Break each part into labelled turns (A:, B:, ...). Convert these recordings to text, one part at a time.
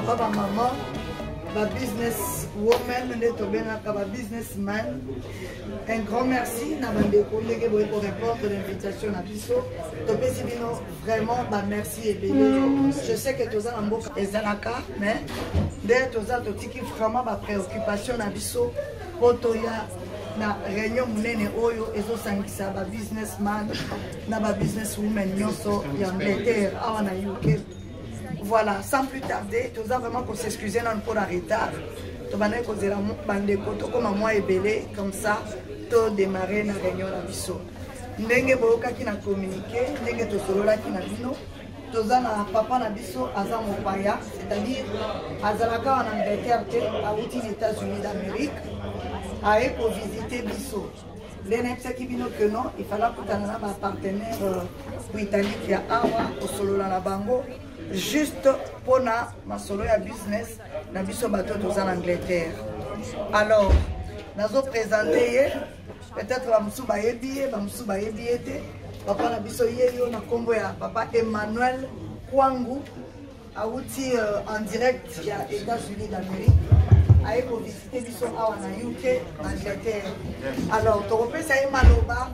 A: papa, maman, ma business woman, ma businessman. Un grand merci à mes collègues pour répondre à l'invitation à Bisso. Vraiment, merci et béni. Je sais que tous en beaucoup et Zalaka, mais dès tous qui vraiment ma préoccupation à Bisso pour toya na réunion munene oyo ezosangisa ba businessman na ba businesswoman nyonso ya Angleterre awa na UK. Voilà, sans plus tarder, tous vraiment qu'on s'excuser pour la retard. Tu vas nous dire comme moi et belé comme ça, tu démarrer la réunion à Bisso. Ndenge boka qui n'a communiqué, ndenge to solo la qui n'a vino. Toza na papa na Bisso aza mopaya, c'est-à-dire azalaka en Angleterre à outil des États-Unis d'Amérique. Aé pour visiter Bisso. L'NFC qui vient que non, il fallait que tu aies un partenaire pour l'Italie qui a awa au solo la bango. Juste pour ma solo ya business, na Bisso bateau en Angleterre. Alors, nous avons présenté, peut-être que nous avons billet, papa na Bisso yéyo na kombo ya papa Emmanuel Kwangu, outil en direct qui a États-Unis d'Amérique. Aïe pour visiter Bisso awa na UK, Angleterre. Alors, tu repères ça y maloba,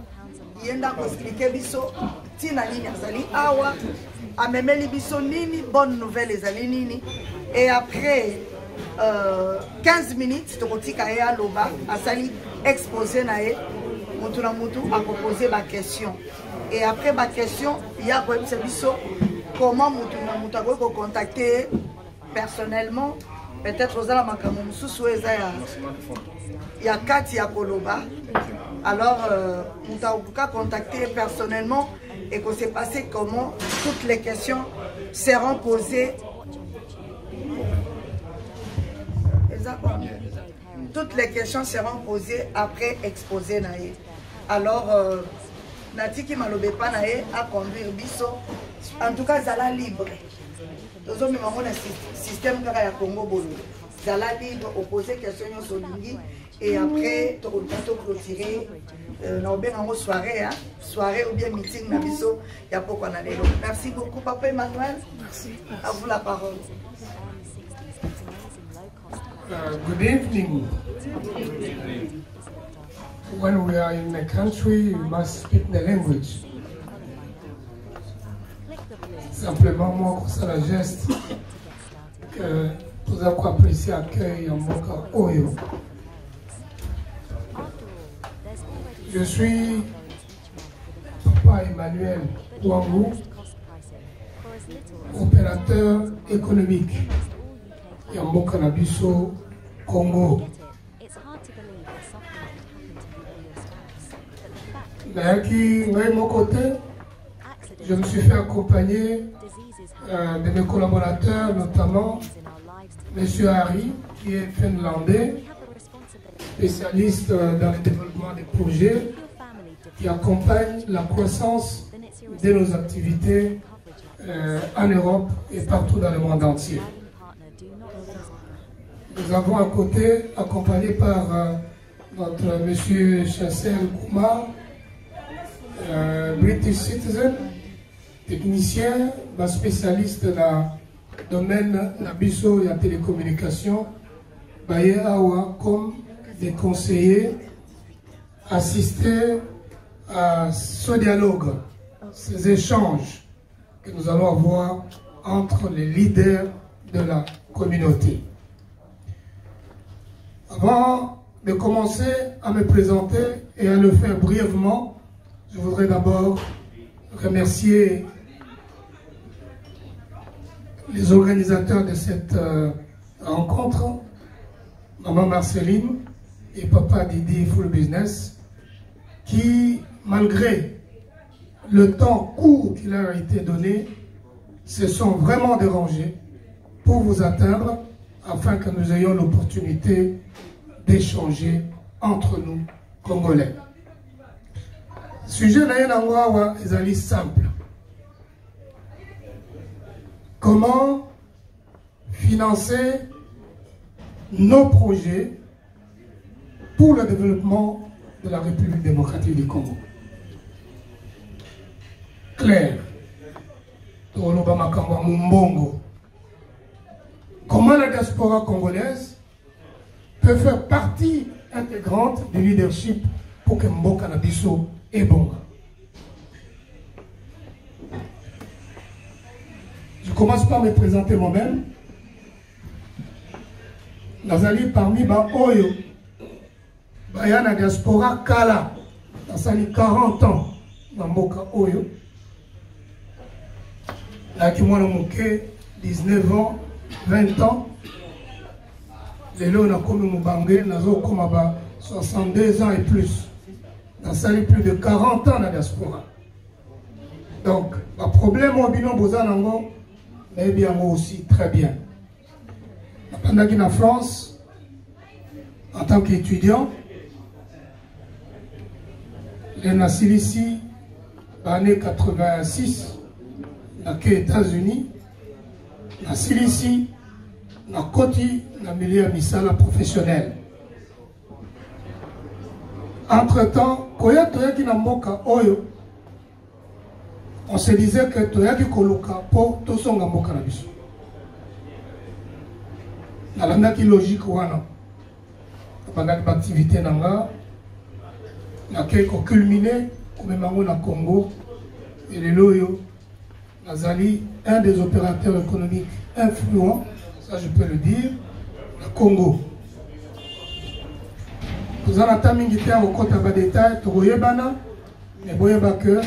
A: il y a un expliquer Bisso, tina nini azali awa, amemeli Bisso nini, bonne nouvelle ezali nini. Et après 15 minutes, tu repères ça y a loba, azali exposé na ye, mutu na mutu a proposé ma question. Et après ma question, il y a Bisso, comment mutu na mutu a contacté personnellement, peut-être aux ala makambo mususu eza ya kati ya koloba. Alors, on t'a contacté personnellement et qu'on s'est passé comment toutes les questions seront posées. Toutes les questions seront posées après exposé naé. Alors, Natiki Malobe pa naé à conduire biso. En tout cas, Zala libre. Nous avons un système de Congo Bolo. Zala libre, opposer question sur l'Ingi. Et après, tu vas clôturer une soirée, soirée ou bien meeting. Il y a pourquoi on a. Merci beaucoup, Papa Emmanuel.
B: Merci.
A: À vous la parole.
B: Good evening. When we are in a country, we must speak the language. Simplement, moi, c'est la geste que nous avons apprécié l'accueil en Moka Oyo. Je suis Papa Emmanuel Ouangou, opérateur économique Yamboka Nabiso Congo. Mais qui, de mon côté, je me suis fait accompagner de mes collaborateurs, notamment M. Harry, qui est finlandais, spécialiste dans le développement des projets, qui accompagne la croissance de nos activités en Europe et partout dans le monde entier. Nous avons à côté, accompagné par notre monsieur Chassel Koumar, British citizen, technicien, spécialiste dans le domaine de la et la télécommunication, Baye Awa comme des conseillers, assister à ce dialogue, ces échanges que nous allons avoir entre les leaders de la communauté. Avant de commencer à me présenter et à le faire brièvement, je voudrais d'abord remercier les organisateurs de cette rencontre, Maman Marceline et Papa Didi Full Business, qui, malgré le temps court qui leur a été donné, se sont vraiment dérangés pour vous atteindre afin que nous ayons l'opportunité d'échanger entre nous, Congolais. Le sujet est simple. Comment financer nos projets pour le développement de la République démocratique du Congo? Claire. Comment la diaspora congolaise peut faire partie intégrante du leadership pour que Mboka Nabiso est bon. Je commence par me présenter moi-même. Nazali parmi ba Oyo, Bayana diaspora Kala, Nazali 40 ans dans Mboka Oyo. Là qui moi moké 19 ans, 20 ans. Les lots ont commis Mubangé, nous avons 62 ans et plus. Nous avons plus de 40 ans dans la diaspora. Donc, le problème au bilan Bozanango, mais bien moi aussi très bien. Pendant que en France, en tant qu'étudiant, les naissent ici, l'année 86, dans les États-Unis, naissent ici, dans le milieu misala professionnel. Entre-temps, on se disait que Toyaki Koloka pour tout son Gamboka Nabiso. Nalanda ki logique wana. Pendant l'activité nanga, na keko culminé comme mango na Congo et les loyo Nazali un des opérateurs économiques influents, ça je peux le dire, le Congo. Nous avons terminé au côté de détail, mais vous voyez que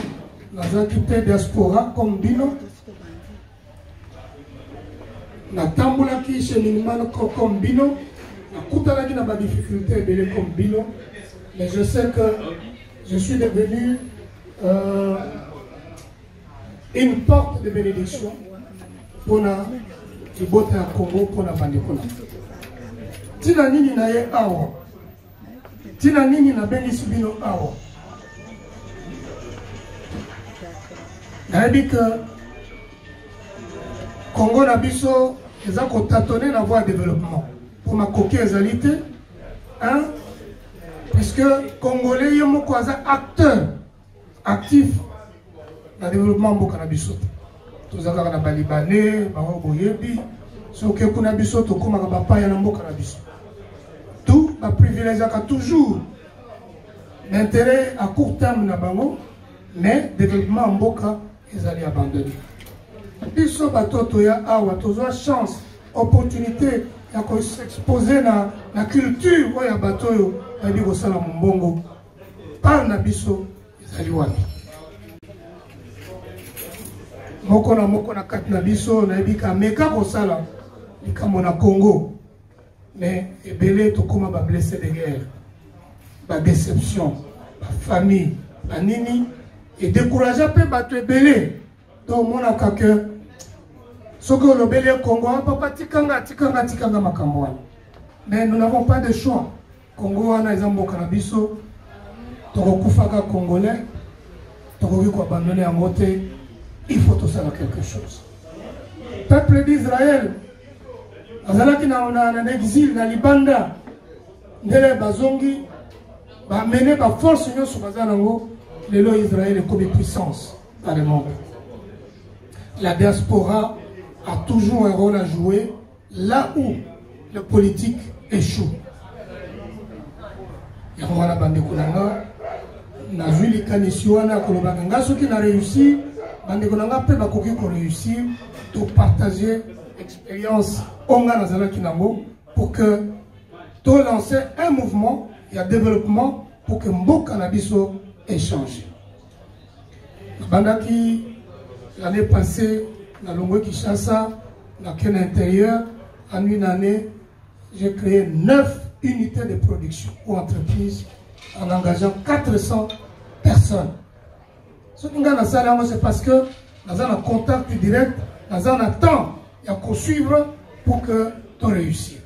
B: nous avons quitté la diaspora comme Bino. na tambola qui cheminement comme bino na kutala qui n'a pas difficulté belé comme bino, mais je sais que je suis devenu une porte de bénédiction pour la Ibote à Congo pour la Bandekona. Tina nini na ye awa, tina nini na bengisi bino awa. Nayebi que Congo na biso eza ko tâtonner la voie de développement pour ma coquille ezalité, hein, puisque Congolais yo moko aza acteur actif dans le développement mboka na biso. Tozaka na Balibanais, bango boyebi, soki kuna biso to komaka bapaya na mboka na biso. Tout ba privilégiaka toujours l'intérêt à court terme na bango, mais développement mboka ezali abandonné. Biso batoto ya awa tozwa chance, opportunité ya ko s'exposer na culture oya batoyo ya bi ko sala mbongo. Par na biso ezali wapi? Moko na kati na biso na ebika meka ko sala likambo na Congo. Mais ebele to koma ba blessé de guerre, ba déception, ba famille, ba nini et décourager pe bato ebele. Donc mona ka que soko lo belé Congo papa tikanga makambo wana. Mais nous n'avons pas de choix. Congo wana ezamboka na biso to kokufaka congolais to ko abandonner en moté. Il faut tout ça quelque chose. Peuple d'Israël, azalaki na exil na libanda, ndele bazongi, ba mené ba force nyonso bazanango, lelo Israël est comme puissance dans le monde. La diaspora a toujours un rôle à jouer là où le politique échoue. Yamwana bande kunanga, na zuli kanisi wana kolobaka ngaso ki na réussi. Bande konanga pe bakoki ko réussir de partager l'expérience onga nazala kinango pour que to lancer un mouvement et un développement pour que mboka na biso échange. Bandaki l'année passée na Longwe Kinshasa na Ken intérieur en une année j'ai créé 9 unités de production ou entreprises en engageant 400 personnes. Ce que c'est parce que nous avons un contact direct, nous avons un temps à suivre pour que tu réussisses.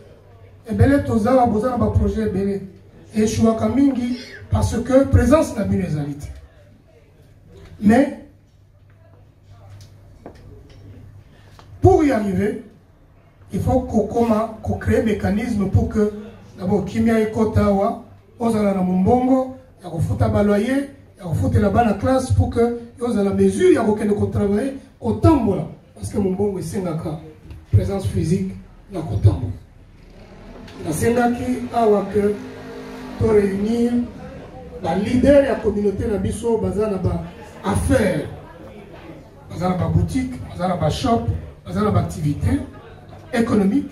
B: Et bien, nous avons un projet et je suis parce que présence de la binésalité. Mais, pour y arriver, il faut qu'on crée un mécanisme pour que, d'abord, Kimia et Kotawa, on a la Mumbongo, il y a un baloyer. Il faut que la bonne classe pour que vous à la mesure il y a aucun de travailler au tambola parce que mon bon est sengaka présence physique dans le tambola. La sengaki a que pour réunir les leaders de la communauté na biso bazana ba affaires, bazana ba boutique, bazana ba shop, bazana ba activité économique.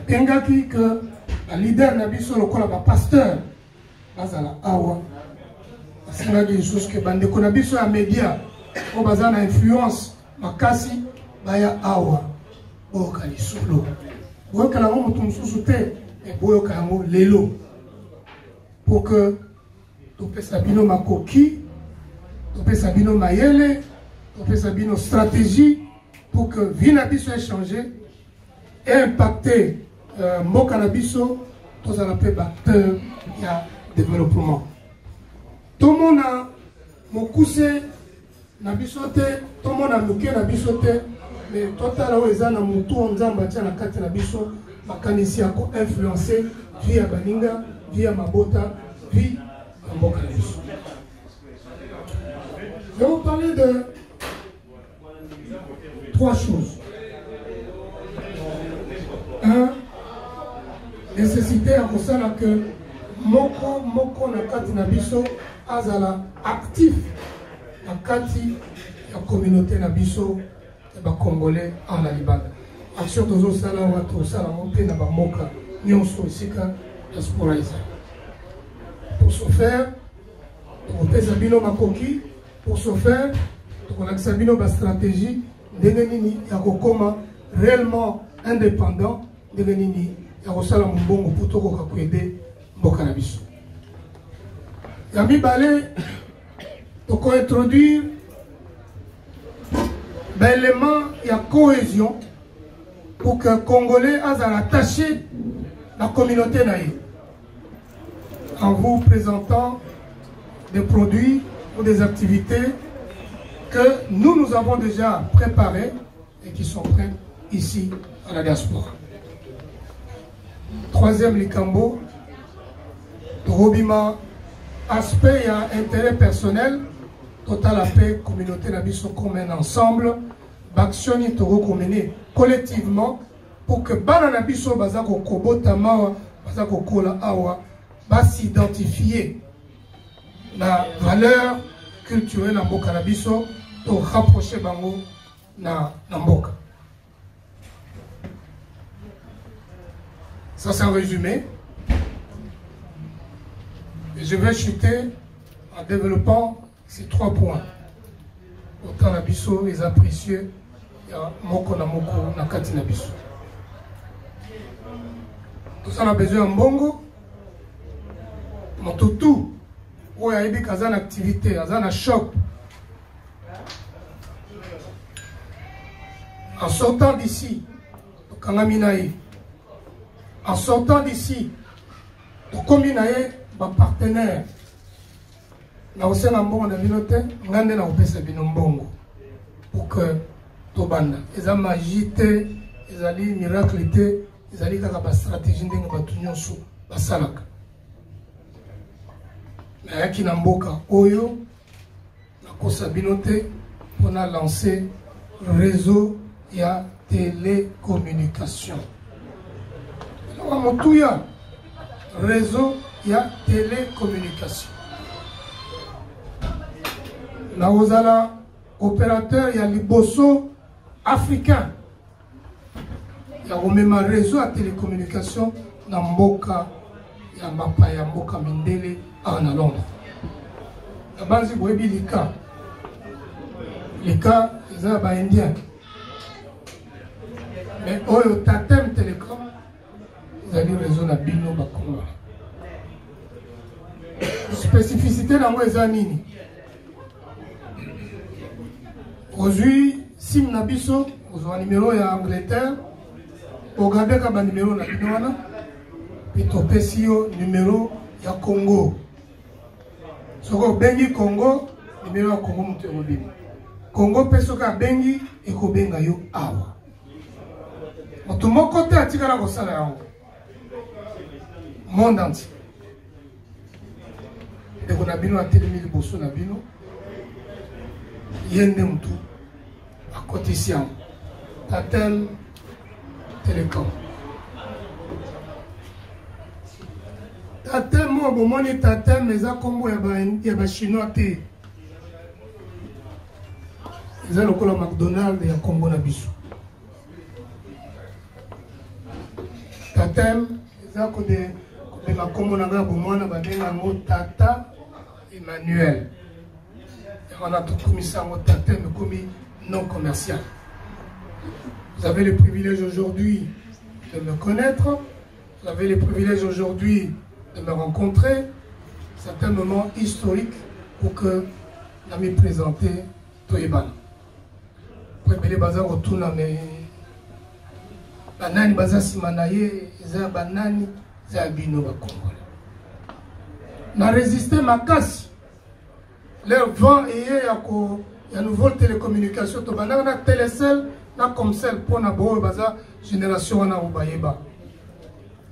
B: Engaki que la leader na biso lokola ba pasteur bazana awa. C'est des choses que bande konabiso ya média o bazana influence makasi baya awa boka lisolo boka la mutu mususu te e boka yango lelo pour que to pesa bino makoki to pesa bino mayele to pesa bino stratégie pour que vina biso échanger et impacter mboka na biso to za la pe acteur ya développement. Tout le monde a mon coussé, na bisote, tout le monde a muké na bisote, mais total là où ils ont mon tour en zamba tiens la carte na biso, ma canisi a influencé via Baninga, via Mabota, via Mboka na biso. Je vais vous parler de 3 choses. 1. Nécessité à cause que moko na kati na biso azala actif na kati ya communauté na biso ya ba congolais en la libanda. Action tozo sala watu sala monte na ba moka nyonso esika diaspora isa. Pour ce faire, pour pesa bino makoki, pour ce faire, pour la sabino ba stratégie ndenge nini ya kokoma réellement indépendant de l'ennemi. Il y a aussi la mbongo pour tout le aider Bokanabiso. Yami Balé, pour introduire l'élément, il y a cohésion pour que les Congolais aient attaché la communauté naïve. En vous présentant des produits ou des activités que nous avons déjà préparées et qui sont prêts ici à la diaspora. Troisième Likambo, Robima, aspect et intérêt personnel, total la paix, communauté Nabiso comme un ensemble, Baksioni Toro Komene collectivement pour que Bana Nabiso Bazako Kobo Tamawa, Bazako Kola Awa, va s'identifier la valeur culturelle en Mboka Nabiso pour rapprocher Bango na Mboka. Ça c'est un résumé. Je vais chuter en développant ces 3 points. Autant Nabiso, les apprécieux, il y a Moko na Moko, Nakati Nabiso. Tout ça on a besoin de Mbongo. Mais tout, où il y a une activité, un shop. En sortant d'ici, en sortant d'ici, combiner un partenaire. Na osena mbongo na binote, ngande na opesa bino mbongo. Pour que tobanda. Eza magie te, ezali miracle te, ezali kaka ba stratégie ndenge batu nyonso basalaka. Na yaki na mboka oyo na kosa binote on a lancé réseau ya télécommunication. Alors motuya réseau ya télécommunication. Na ozala opérateur ya liboso africain. Ya omema réseau à télécommunication na mboka ya mapa ya mboka mindele à Londres. La base boyebi lika. Lika eza ba indien. Mais oyo Tatem Telecom ezali réseau na bino ba Congo. Spécificité nango eza nini? Aujourd'hui, sim na biso, ozwa numéro ya Angleterre, ogabe ka ba numéro na bino wana, puis topesi yo numéro ya Congo. Soko bengi Congo, numéro ya Congo mutu ebobimi. Congo peso ka bengi ekobenga yo awa. Moto moko te atikala kosala yango. Monde entier. Ndeko na bino atelemi liboso na bino. Yende mutu akotisi yango. Tatem Telecom. Tatem mo bomoni Tatem eza kombo ya ba chinois te. Eza lokola McDonald's ya kombo na biso. Tatem eza kode ma kombo na ga bomona badenga ngo Tata Emmanuel. On a tout commis ça en Tatem commis non commercial. Vous avez le privilège aujourd'hui de me connaître. Vous avez le privilège aujourd'hui de me rencontrer. C'est un moment historique pour que je me présente Toyeban. Pour que les bazar retournent à mes banani bazar simanaye, za banani za bino ba Congolais. Na résister ma casse. Leur vent et il y a nouveau télécommunication. To banana na télécell na comme celle pour na bo baza génération na ubayeba.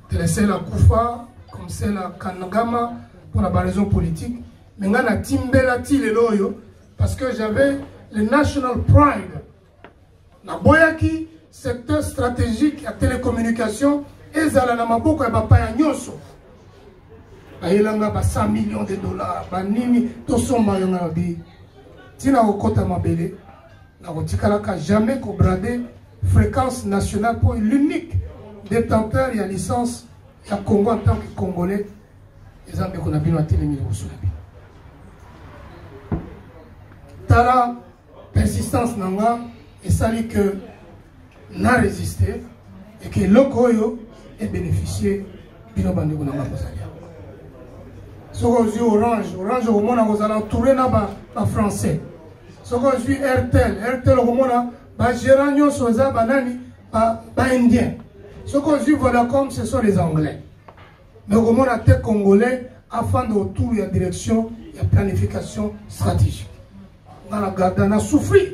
B: Télécell a Koufa comme celle à Kanagama pour la raison politique. Mais on a timbela ti le loyo parce que j'avais le national pride. Na boyaki secteur stratégique à télécommunication et zala na maboko ya bapaya nyoso. Ayelanga ba 100 millions de dollars banini to somba yonga bi tina okota mabele na kotikala ka jamais ko brader fréquence nationale pour l'unique détenteur et licence ya Congo en tant que Congolais les ambe ko na bino atelemi ko sula bi tala persistance nanga et sali que n'a résisté et que l'Okoyo ait bénéficié de nos bandits. Ce que je Orange, Orange au monde vous allez tourner là-bas français. Ce que je suis RTL, RTL au monde bah Géragno Soza banani bah indien. Ce que je suis Vodacom ce sont les Anglais. Mais au monde à tête congolais afin de autour de la direction et la planification stratégique. On a gardé, on a souffert.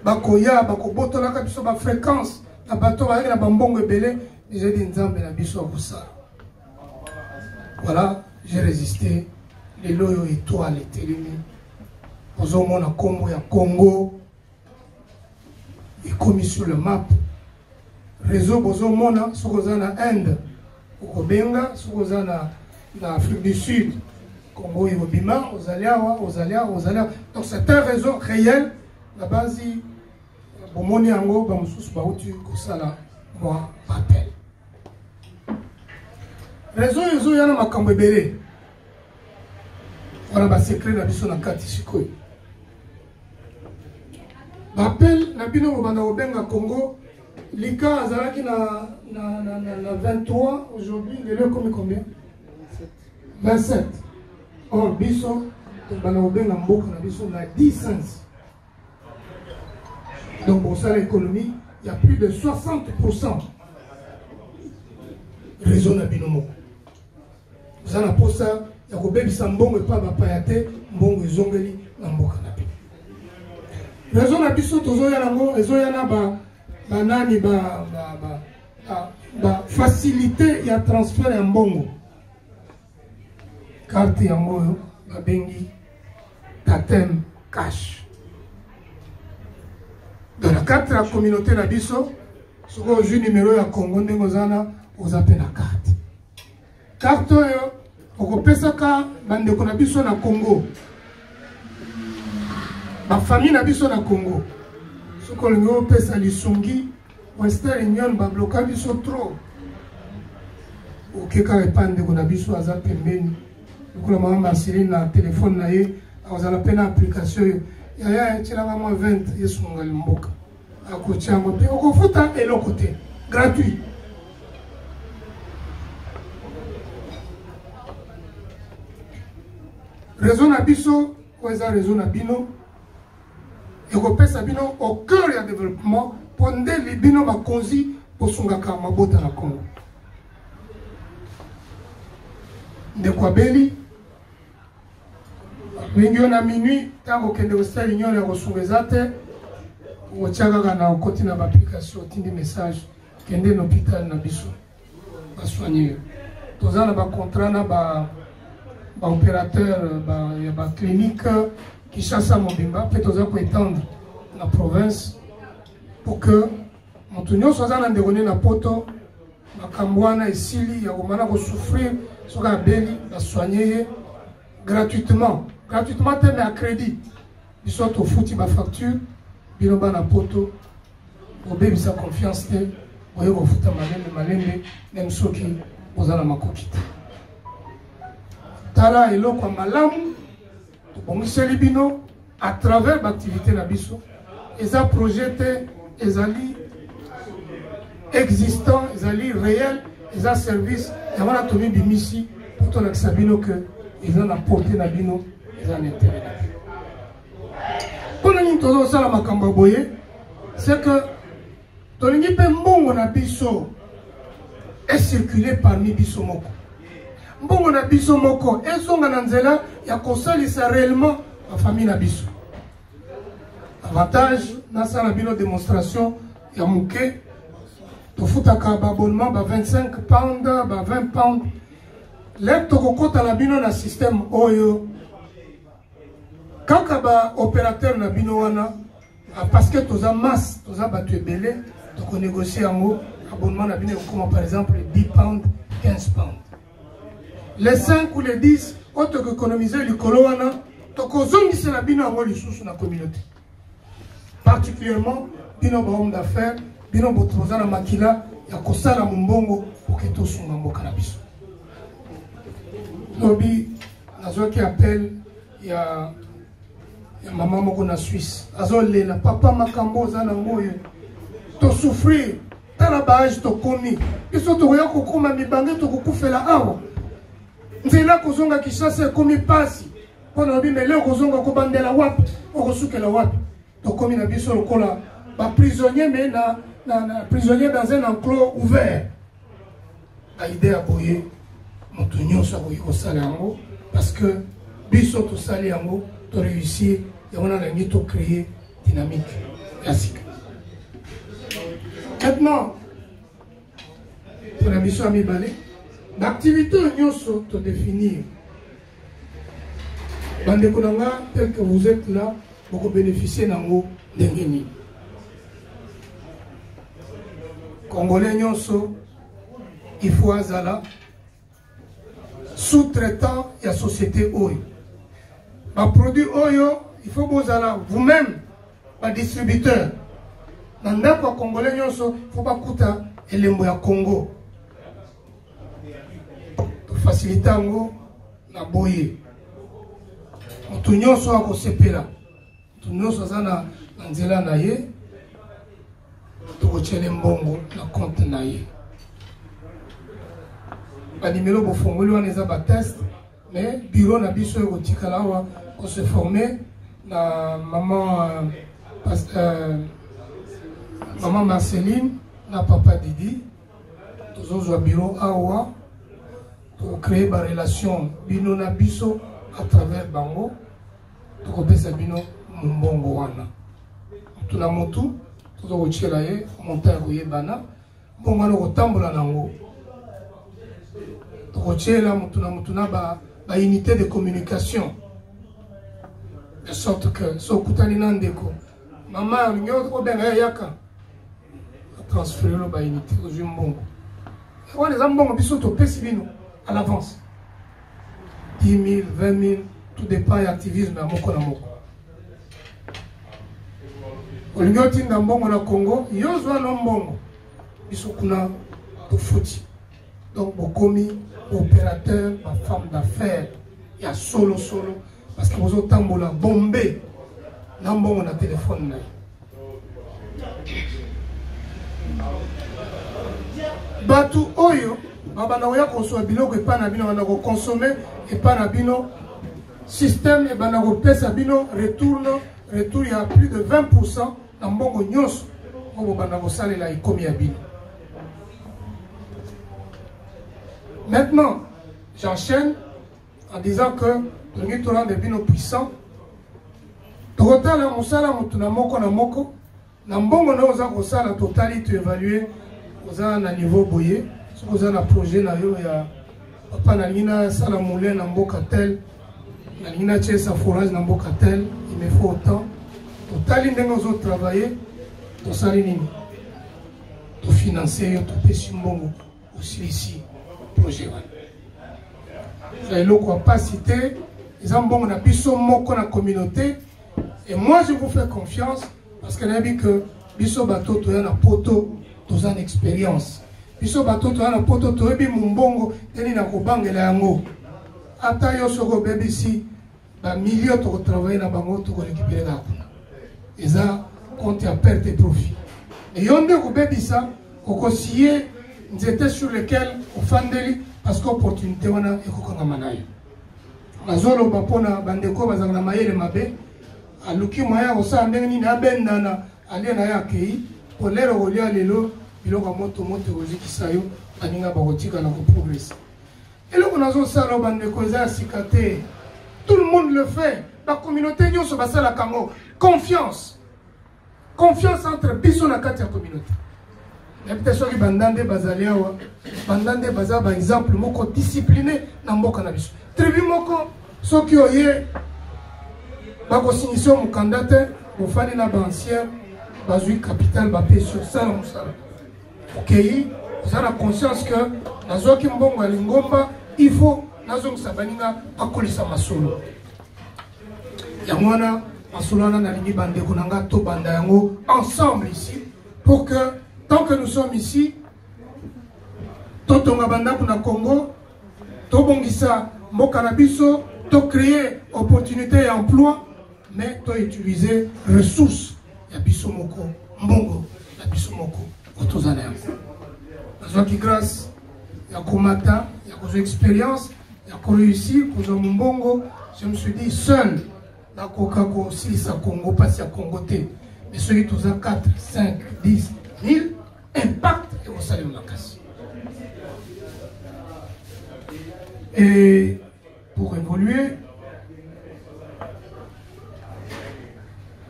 B: Bakoya, bakoboto la kabiso ba fréquence, na bato ba na bambongo belé, j'ai dit nzambe na biso busa. Voilà, j'ai résisté. Les loyo étoiles télémi. Ozo mona Congo ya Congo. Et commis sur le map. Réseau bozo mona sokoza na Inde. Okobenga sokoza na Afrique du Sud. Congo et Obima, aux Aliawa. Donc c'est un réseau réel. La base, bomoni ango bamususu bauti kosala moi appel. Réseau yezo yana makambo ebele. Voilà ba secret na biso na kati sikoyo. Appel na bino banda obenga Congo, Lika azalaki na 23 aujourd'hui, il est comme combien? 27. Or biso banda obenga mboka na biso na 10 cents. Donc pour ça l'économie, il y a plus de 60% réseau na binomo. Vous en avez pour ça, il y a que ça mbongo pas bapayate, mbongo zongeli na mboka na bino. Réseau na biso tozo ya nango, réseau ya na ba nani ba facilité ya transfert ya mbongo. Carte ya mbongo ba bengi Tatem Cash. Dans la carte de la communauté Nabiso, ce que j'ai numéro à Congo, nous avons appelé la carte. Carte, on peut faire ça, bande qu'on a biso na Congo. Ma famille Nabiso na Congo. Ce que nous avons fait, c'est l'Isongi, Western Union, ba bloqué biso trop. Ok, quand répandre qu'on a biso à Zap Mbeni, nous avons marcelé na téléphone na ye, on a appelé l'application. Il y a un 20 yesu ngali mboka akochango pe okofuta elo côté gratuit réseau na biso kweza réseau na bino ekopesa bino au cœur du développement ponde libino bakonzi posungaka mabota na Congo de kwabeli mingi na minuit tango kende Western Union ya kosungezate ochaka na okoti na application tindi message kende na hôpital na biso ba soigner tozana ba contrat na ba opérateur ba clinique qui chasse mobimba peut toza ko étendre la province pour que montunyo sozana ndekone na poto makambwana esili ya komana ko souffrir soka beli ba soigner gratuitement mais à crédit. Ils sont au foot, ma facture, ils ont na poto, au bébé sa confiance, au héros foot à malène, même ceux qui ont la makokita. Tala et l'eau comme malam, pour Michel Libino, à travers l'activité Nabiso, ils ont projeté, ils ont existants, ils ont réels, ils ont service, ils ont tenu des missions pour ton Sabino que ils ont apporté Nabino. C'est que Tolingi Mbongo na biso est circulé parmi biso moko. Mbongo na biso moko et son gananzela ya kosalisa réellement la famille na biso. Avantage na sa na bino démonstration ya muke to futaka ba abonnement ba 25 pounds ba 20 pounds. Lek to kokota na bino na système oyo. Quand ba opérateur na bino wana parce que toza masse, toza batu ebele, donc on négocie en haut abonnement na bino comme par exemple 10 pounds, 15 pounds. Les 5 ou les 10 autres économiser le kolo wana, donc ozongisa na bino ngo lisusu na communauté. Particulièrement bino ba homme d'affaires, bino botoza na makila ya kosala mbongo pour que tout son mboka na biso. Lobi nazo qui appelle ya maman moko na Suisse azolela papa makambo za na ngoyo to souffrir tala baage to komi biso to ya kokoma mibange to kokufela awa nzela kozonga Kinshasa komi pasi pona bi mele kozonga ko bandela wapi okosukela wapi to komi na biso lokola ba prisonnier mais na prisonnier dans un enclos ouvert a idée à boyer moto nyonso a boyer ko sala yango parce que biso to sala yango to réussir et on a gagné to créer dynamique classique. Maintenant pour la mission ami balé l'activité nyonso to définir bande konanga tel que vous êtes là pour bénéficier nango ndengeni Congolais nyonso il faut azala sous-traitant et société oyo ba produit oyo il faut bozala vous-même ba distributeur na ndako Congolais nyonso faut pas kuta elembo ya Congo to faciliter ngo na boye mutu nyonso akosepela mutu nyonso azana na nzela na ye tokochele mbongo na compte na ye ba numéro bo fongoli wana eza ba test mais bureau na biso ekotikala awa ko se former na maman maman Marceline na papa Didi tozozwa bureau awa pour créer ba relation bino na biso à travers bango tokopesa bino mbongo wana tuna motu tozokochela ye monta ya koyebana mbongo wana kotambola nango tokochela motu na motu na ba unité de communication de sorte que so kutani na ndeko mama nyo ko benga yaka transférer le ba unité aux mbongo wana za mbongo biso to pesi bino à l'avance 10 000 20 000 tout dépend de l'activisme à moko na moko olingo tinda mbongo na Congo yozwa no mbongo biso kuna to futi donc bokomi opérateur ma femme d'affaires ya solo parce que vous tambola bombé na mbongo na téléphone na batu oyo baba na oya konsoa biloko epa na bino na ko consommer epa na bino système et bana ko pesa bino retour il y a plus de 20% na mbongo nyonso ngo bana ko salela ikomi ya bino. Maintenant, j'enchaîne en disant que le Torah de bino puissant totala musala mutuna moko na mbongo na oza ko sala totalité évaluer oza na niveau boyer oza na projet na yo ya papa na lina sala moulin na mboka tel na lina chesa forage na mboka tel il me faut autant totali ndenge ozo travailler to sali nini to financer yo to pesi mbongo aussi ici projet wana ça eloko pas cité les mbongo na biso moko na communauté et moi je vous fais confiance parce que n'a dit que biso bato to ya na poto to za expérience biso bato to ya na poto to ebi mbongo teni na kobangela yango ata yo soko BBC ba millions to travailler na bango to ko récupérer na kuna eza compte à perte et profit et yonde ko bebisa ko sié nzete sur lequel ofandeli parce qu'opportunité wana ekokanga manayo azolo bapona bandeko bazanga mayele mabe aluki moya osa ndenge nini abendana ale na yake kolero olia lelo biloko moto ozikisa yo aninga bakotika na ko progresser eloko nazo sala bandeko za sikate tout le monde le fait la communauté nyonso basala kango confiance entre biso na kati ya communauté et peut-être soki bandande bazaliawa bandande baza ba exemple moko discipliné na mboka na biso tribu moko soki oye bako signition mukandate ofani na bancière bazui capital ba pesio sala musala okay vous avez la conscience que nazoki mbongo ya lingomba il faut nazongisa baninga akolisa masolo yango wana masolo wana nalingi bandeko nanga to banda yango ensemble ici pour que tant que nous sommes ici totonga bandako na Congo tobongisa mboka na biso to créer opportunité et emploi mais tu as utilisé ressources. Il y a Bissomoko, Mbongo, il y a Bissomoko, Otozanère. Parce que grâce à Komata, il y a une expérience, il y a réussi, il y a Mbongo, je me suis dit seul, dans Kokako, si ça Congo, pas si à Congo. Mais ceux qui ont 4, 5, 10, 1000, impact et au salaire de la casse. Et pour évoluer,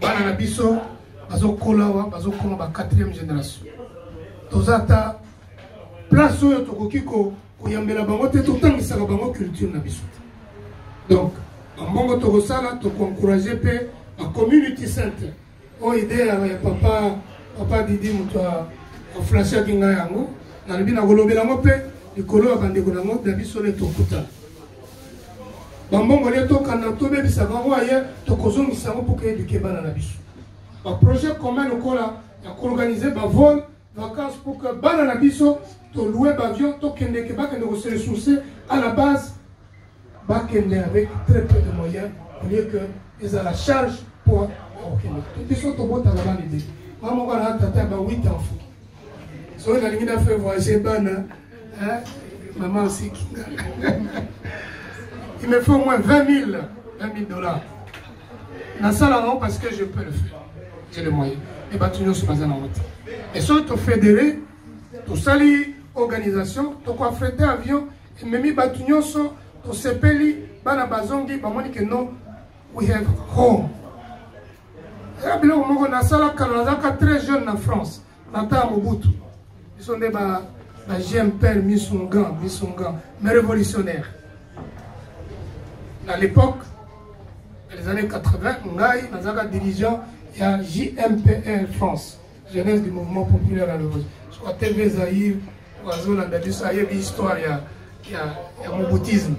B: Bana Biso, Bazo Kolawa, Bazo Koma, 4e génération. Tozata, place où Tokokiko, Koyambela Bangote, tout le temps, ça va bango culture na Biso. Donc, en Bongo Tokosala, Toko encourager la community center. Oh, idée, papa Didi, Moutoua, flashé à Kingayango, dans le bina golobela mope, le colo a bandé Golango, Dabiso le Tokuta. Bambongo le Tokana, Tobe, Bissavaro, ailleurs, Tokozon, Bissavo pour éduquer Bana Biso. Un projet commun, le Kola, il a organisé un vol, vacances pour que Bana Biso, to louer l'avion, to kende, que Bakende se ressourcer à la base, Bakende avec très peu de moyens, au lieu qu'ils aient la charge pour. Ils sont au bout de la validée. Maman, on a 8 enfants. So, il a fait voyager Bana. Maman aussi. Il me faut au moins 20 000 dollars. Dans ça, là, non, parce que je peux le faire. J'ai les moyens. Les bâtiments sont basés en route. Et si tu fédéré, tu salis organisation, tu as frété avion, et même les bâtiments sont, tu sais, Bana Bazongi, Bamoni que non, we have home. Très jeunes en France, ils sont des GMPR, Missungan, mais révolutionnaires. À l'époque, dans les années 80, on a dirigeant, il y a JMPR France, Jeunesse du Mouvement Populaire à l'Europe. Je crois que TV Zahir, Oiseau, l'histoire, il y a mon boutisme.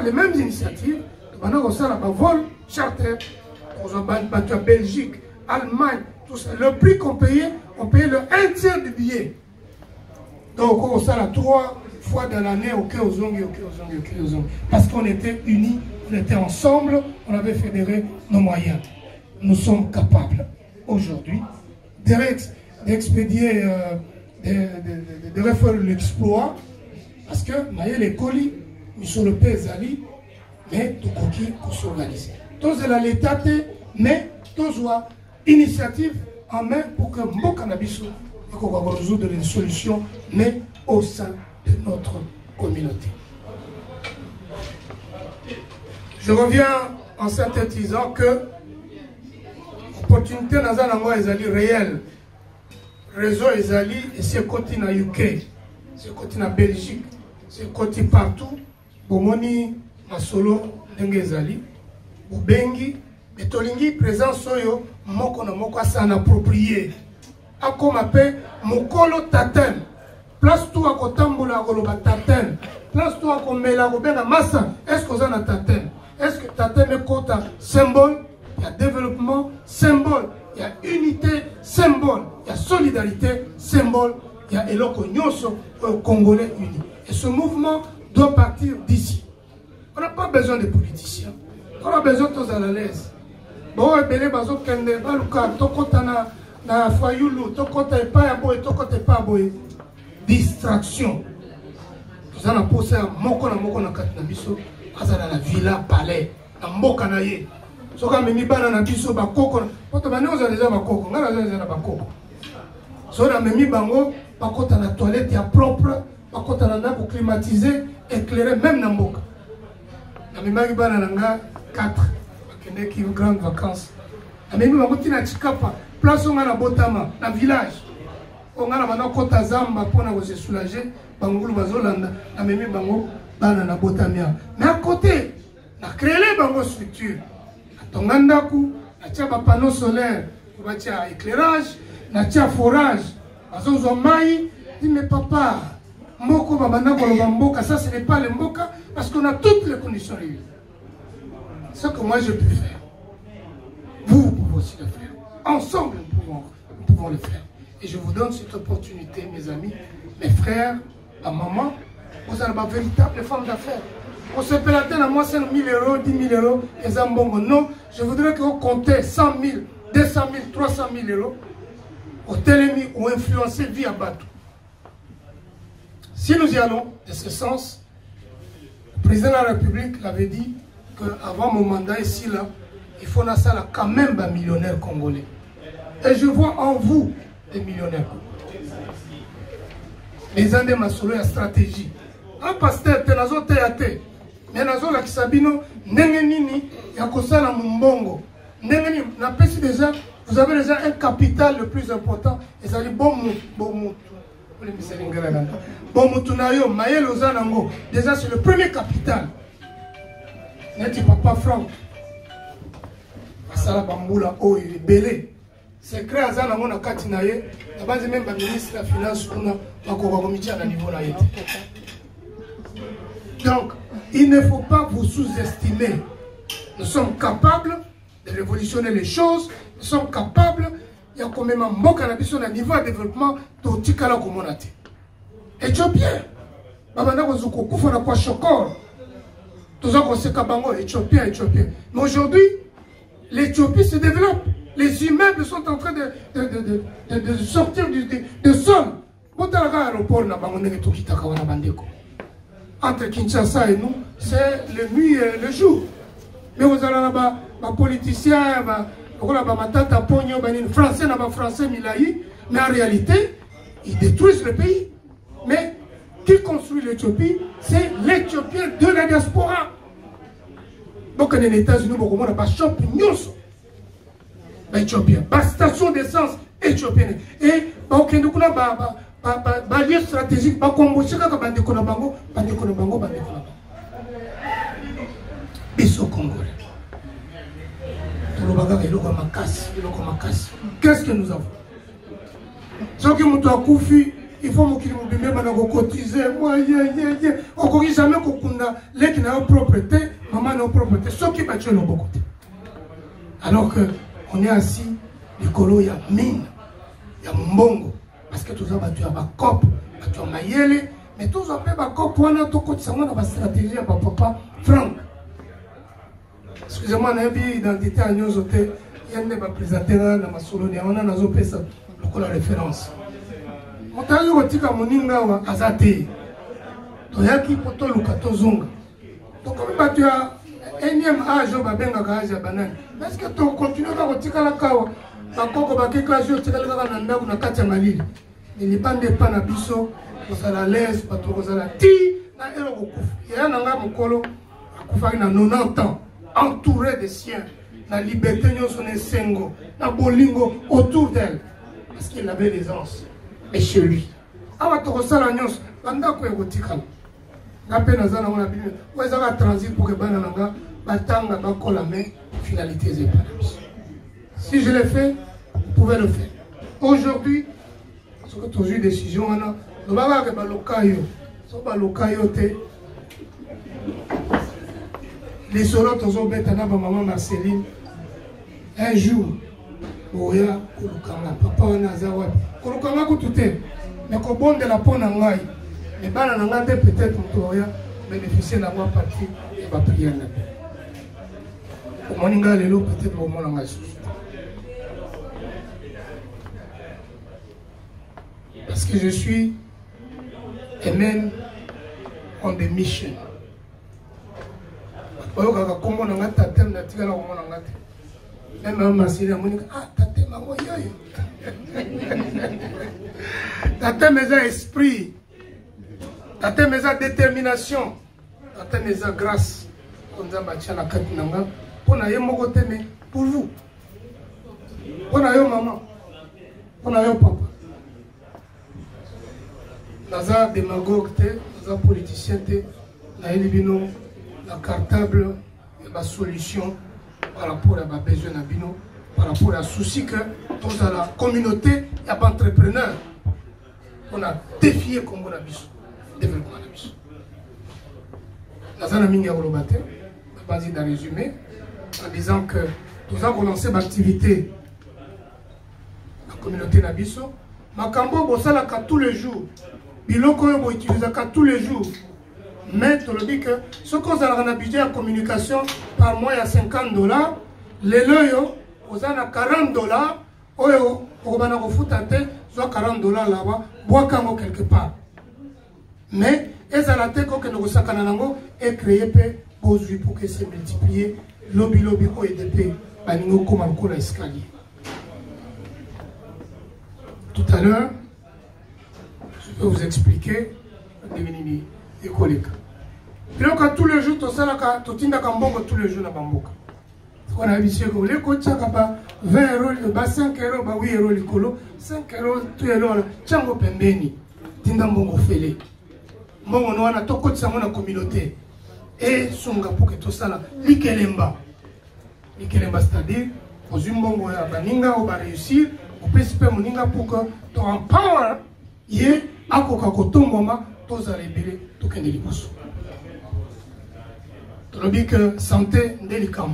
B: Les mêmes initiatives, on a reçu un vol charter. Belgique, Allemagne, tout ça. Le prix qu'on payait, on payait le 1/3 du billet. Donc on s'en a 3 fois dans l'année, parce qu'on était unis, on était ensemble, on avait fédéré nos moyens. Nous sommes capables aujourd'hui d'expédier, de refaire l'exploit, parce que les colis, nous sommes le pays Zali, mais tout coquille pour s'organiser. Tous l'État, mais tous initiative en main pour que mon cannabis va résoudre une solution, mais au sein de notre communauté. Je reviens en synthétisant que l'opportunité dans la est réelle. Le réseau est allé et c'est côté na UK, c'est côté na Belgique, c'est côté partout. Bomoni, Masolo, Dengezali. Bengi, mais tolingi présence soyo, moko na moko s'en approprier. Ako mape, mokolo tatem. Place tout à kotambola koloba tatem. Place tout à komela kobena massa. Est-ce que vous en avez tatem? Est-ce que tatem est kota symbole? Il y a développement symbole, il y a unité symbole, il y a solidarité symbole, il y a eloko nyoso congolais unis. Et ce mouvement doit partir d'ici. On n'a pas besoin de politiciens. On a besoin de tous à l'aise. Bon, belé bazo kende baluka tokota na fayulu tokota pas aboy tokota pas aboy. Distraction. Nous allons poser moko na katina biso azala la villa palais na mboka na ye. Soka memi bana na biso ba koko. Poto bana oza déjà ba koko, ngala za ba koko. Soka memi bango bakota na toilette ya propre, bakota na ndako climatisé, éclairé même na mboka. Na memi bana na nga 4 bakende ki grande vacances. Na memi bango tina chikapa, place on na botama na village. On a la kota zamba pour nous se soulager, bangulu bazolanda, na memi bango bana na botamia. Mais à côté, na créer les bango structure. Tongandaku, na tia ba panneau solaire, pour tia éclairage, na tia forage. Bazozo mai, dit mais papa, moko babana koloba mboka, ça ce n'est pas le mboka parce qu'on a toutes les conditions réunies. Ce que moi je peux faire. Vous pouvez aussi le faire. Ensemble nous pouvons le faire. Et je vous donne cette opportunité, mes amis, mes frères, ma maman, vous êtes ma véritable femme d'affaires. On se peut la moi 5 000 euros, 10 000 euros, et Zambongo. Non, je voudrais que vous comptez 100 000, 200 000, 300 000 euros au télémi ou influencer via Batou. Si nous y allons, de ce sens, le président de la République l'avait dit qu'avant mon mandat ici, là, il faut na ça quand même un millionnaire congolais. Et je vois en vous des millionnaires congolais. Les Andés Masolo, la stratégie. Un pasteur, tenazo théâtre. Mais nazo la kisabino, nengenini, yakosala mumbongo. Nengenini, n'apesi déjà, vous avez déjà un capital le plus important. Et ça dit bon moutou. Bon moutou nayo, maye lozanango. Déjà c'est le premier capital. N'est-ce pas Franck? Asala bambula, oh il est belé. C'est créé à Zanango na Katinaye. La base même le ministre de la Finance, on a comité à niveau là. Donc, il ne faut pas vous sous-estimer. Nous sommes capables de révolutionner les choses. Nous sommes capables. Il y a quand même un bon cannabis au niveau de développement de Tikala Communauté. Éthiopien. Babana Kozuko, Koufona Kwa Chokor. Tout ça qu'on sait Kabango, Éthiopien. Mais aujourd'hui, l'Éthiopie se développe. Les immeubles sont en train de sortir du sol. Entre Kinshasa et nous, c'est le nuit et le jour. Mais vous allez là-bas, les politiciens, les Français, mais en réalité, ils détruisent le pays. Mais qui construit l'Éthiopie? C'est l'Éthiopien de la diaspora. Donc, les États-Unis, on a pas champignons. Éthiopien, station d'essence éthiopienne. Et nous avons lieu stratégique, Biso Congolais. Qu'est-ce que nous avons? Ceux qui m'ont accoufi, il faut qu'ils me cotiser. Moi, on ne jamais les qui n'ont propreté, maman n'a propreté. Ceux qui battent le bon côté. Alors que on est assis, du colo, il y a mine, il y a mbongo. Parce que tout ça, tu as ma cop, tu as ma yele, mais tout ça, tu as ma cop, on a tout côté, ça, on a ma stratégie, papa, Franck. Excusez-moi, on a une identité à nous, il y a une présenté dans ma solonie, on a la référence. On a eu un petit moninga à Zate. Tu as qui pour toi, le zonga. Donc, comme tu as énième âge, on va bien âge à banane. Est-ce que tu continues à retirer la kawa? Quand on classe, tu as la katia malili. Il n'est pas na biso, vous allez à l'aise, pas trop, vous allez à ti, na elo kouf. Il y a un gars mokolo, il a 90 ans, entouré de siens, la liberté, son sengo, na bolingo autour d'elle. Parce qu'il avait l'aisance. Et chez lui. Awa to kosala nyos, banda ko ekotikala. Na pe na zana mona bibi, ouais ça va transit pour que bana nanga batanga bakola mais finalité c'est pas. Si je l'ai fait, vous pouvez le faire. Aujourd'hui, ce que tu as eu décision maintenant, nous allons faire balokayo. So balokayo te. Les solos tu as bête na maman Marceline. Un jour, oya kulukanga papa wana zawa. Kulukanga kutute. Mais ko bon de la pona ngai. Mais bana nanga peut-être oya bénéficier de la partie et va prier là. Au moninga lelo peut-être au monanga. Parce que je suis et même on the mission. Même Marceline Monica, ah, tate maman yoyo. Tate mesa esprit, tate mesa détermination, tate mesa grâce. On a bâti la carte nanga. Pour na yemo côté mais pour vous. Pour na yo maman, pour na yo papa. Naza démagogue, naza politicien, na elibino, la cartable, la solution. Par rapport à ma besoin d'abino, par rapport à souci que dans la communauté, il y a pas d'entrepreneurs. On a défié Congo Nabiso, développement Nabiso. Dans un ami Yaolobate, basé dans résumé, en disant que nous avons lancé l'activité la communauté Nabiso. Makambo Bosalaka tous les jours, Biloko Yobo utilisaka tous les jours. Mais tu le dis que ce qu'on a un budget de communication par mois, il y a $50. Les loyaux, vous avez $40. Oyo, on va vous foutre soit $40 là-bas, bois quelque part. Mais, les alatés que nous avons est créé pour que c'est multiplié. Lobby, OEDP, comme un escalier. Tout à l'heure, je vais vous expliquer les collègues. Puis là, tous les jours, tu as tous les jours dans Bamboka. On a vu que les coachs ont 20 €, 5 €, 8 €, 5 €, tout est là. Tchango Pembeni, Tindambongo Fele. Mon on a tout coach dans la communauté. Et Songa pour que tout ça là, Likelemba. Likelemba, c'est-à-dire, aux Umbongo et à Baninga, on va réussir, on peut se faire Moninga pour que tu empower, yé, à Kokakotomboma, tous à libérer, tout qu'un délibosso. Tu as dit que santé, délicat.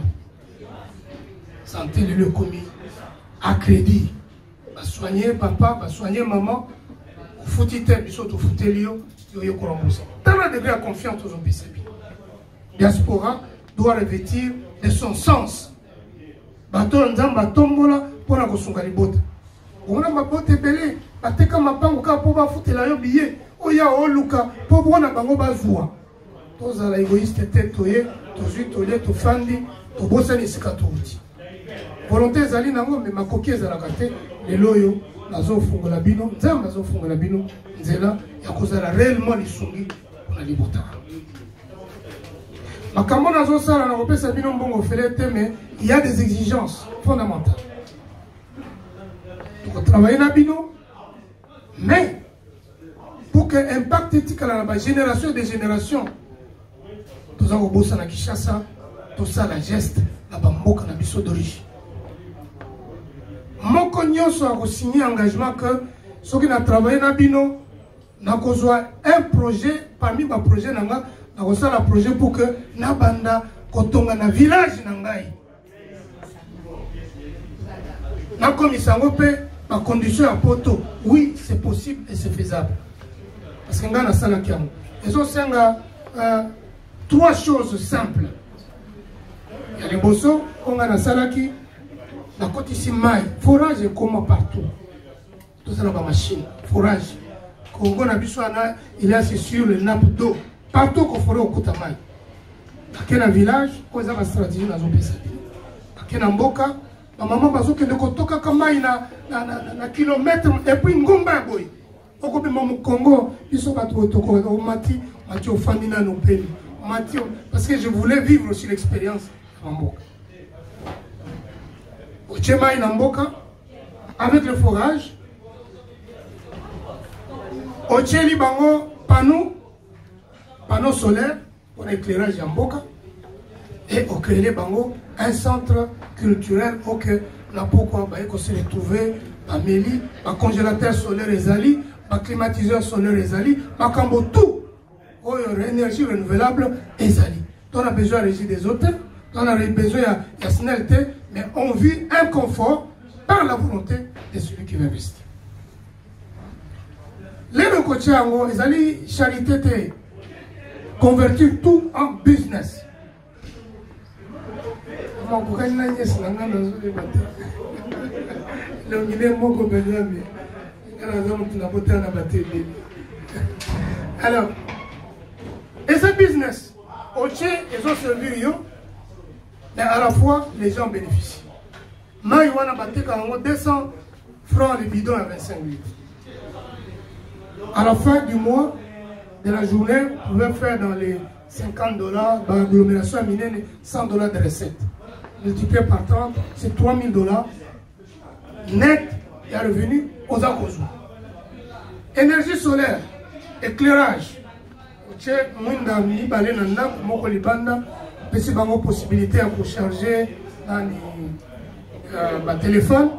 B: Santé, le commis, à crédit. Va soigner papa, va soigner maman, au foutite, bisous, au foutelio, yo korombosa. Dans le degré de confiance aux hommes, diaspora doit revêtir de son sens. Bato nzamba tombola pour la kosunga libota. On a ma botte belé, ateka mapango ka pour ba foutela yo billet. Oya oluka pour bona bango bazwa. Tous à l'égoïste tête toye, tous toye, to fandi, to bossa ni sikatouti. Volonté zali nango mais makoki ezala kate les loyo nazo fungola bino, nzamba nazo fungola bino, nzela ya kozala réellement lisungi pour la libota. Makambo nazo sala na kopesa bino mbongo felete mais il y a des exigences fondamentales. Donc travailler na bino mais pour que impact éthique à la génération des générations tous en bossa na Kinshasa, tout ça la geste la bamboka na biso d'origine. Mon cognon soit signé engagement que ceux qui ont travaillé na bino na kozwa un projet parmi les projets nanga na kozala projet pour que na banda kotonga na village nangai na komisango pe ma condition à poto. Oui, c'est possible et c'est faisable parce que nga na sala kiango ezo senga trois choses simples. Il y a les bosso on a na sala ki la côte ici maille forage est comme partout tout ça la machine forage Congo na biso ana il est sur le nappe d'eau partout qu'on ferait au Koutamaï. Dans un village, quoi ça va stratégie dans un pays. Dans un mboka, ma maman bazo que de kotoka kama na kilomètre et puis ngomba boy. Au Congo, ils sont pas trop toko au mati, mati au famina no pays. Mati parce que je voulais vivre aussi l'expérience en mboka. Au Tchemaï na mboka avec le forage. Au Tcheli bango panneaux solaires pour l'éclairage Yamboka et au créer bango un centre culturel auquel on a pourquoi se retrouver à Méli, à congélateur solaire Ezali, à climatiseur solaire Ezali, à Cambo tout, énergie renouvelable Ezali. On a besoin de résider des hôtels, on a besoin de snelté, mais on vit un confort par la volonté de celui qui veut investir. Les côtés en Ezali charité convertir tout en business. Alors, et ce business, ils ont servi, mais à la fois, les gens bénéficient. Moi, il y a 200 francs le bidon à 25 litres. À la fin du mois, de la journée, vous pouvez faire dans les $50, dans l'agglomération minière, $100 de recettes. Multiplié par 30, c'est $3000 net et à revenu aux Akozou. Énergie solaire, éclairage. J'ai possibilité de charger ma téléphone.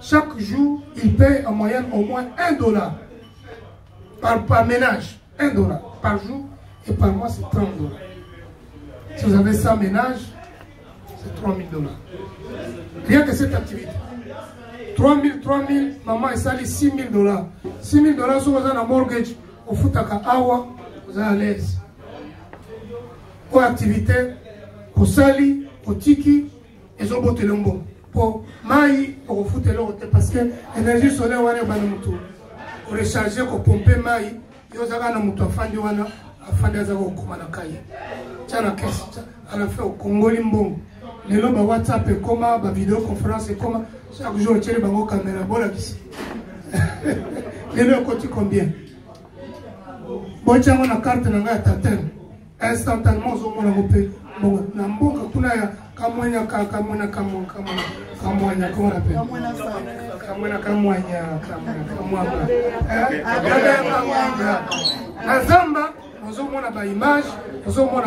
B: Chaque jour, il paye en moyenne au moins $1 par ménage. $1 par jour et par mois c'est $30. Si vous avez 100 ménages, c'est $3000. Rien que cette activité. 3000, maman et sali $6000. $6000 si vous avez un mortgage au Futaka Awa, vous êtes à l'aise. Pour activité, pour sali, pour tiki, ils ont boté l'ombo. Pour maï, pour foutre l'eau, parce que l'énergie solaire, on va pour recharger, pour pomper maï, ils ont un afin de kumanakai. Tiens la question, à la fin au Congo Limbong. Les lots WhatsApp et comment, vidéoconférence et comment, chaque jour, tu as les caméras, bon là ici. Les lots coûtent combien? Bon, tu as une carte dans la tatem. Instantanément, on va couper. Bon, n'importe quoi, kuna ya kamwanya kamwanya comment on appelle? Kamwanya. La Zamba, nous avons une image, nous avons une.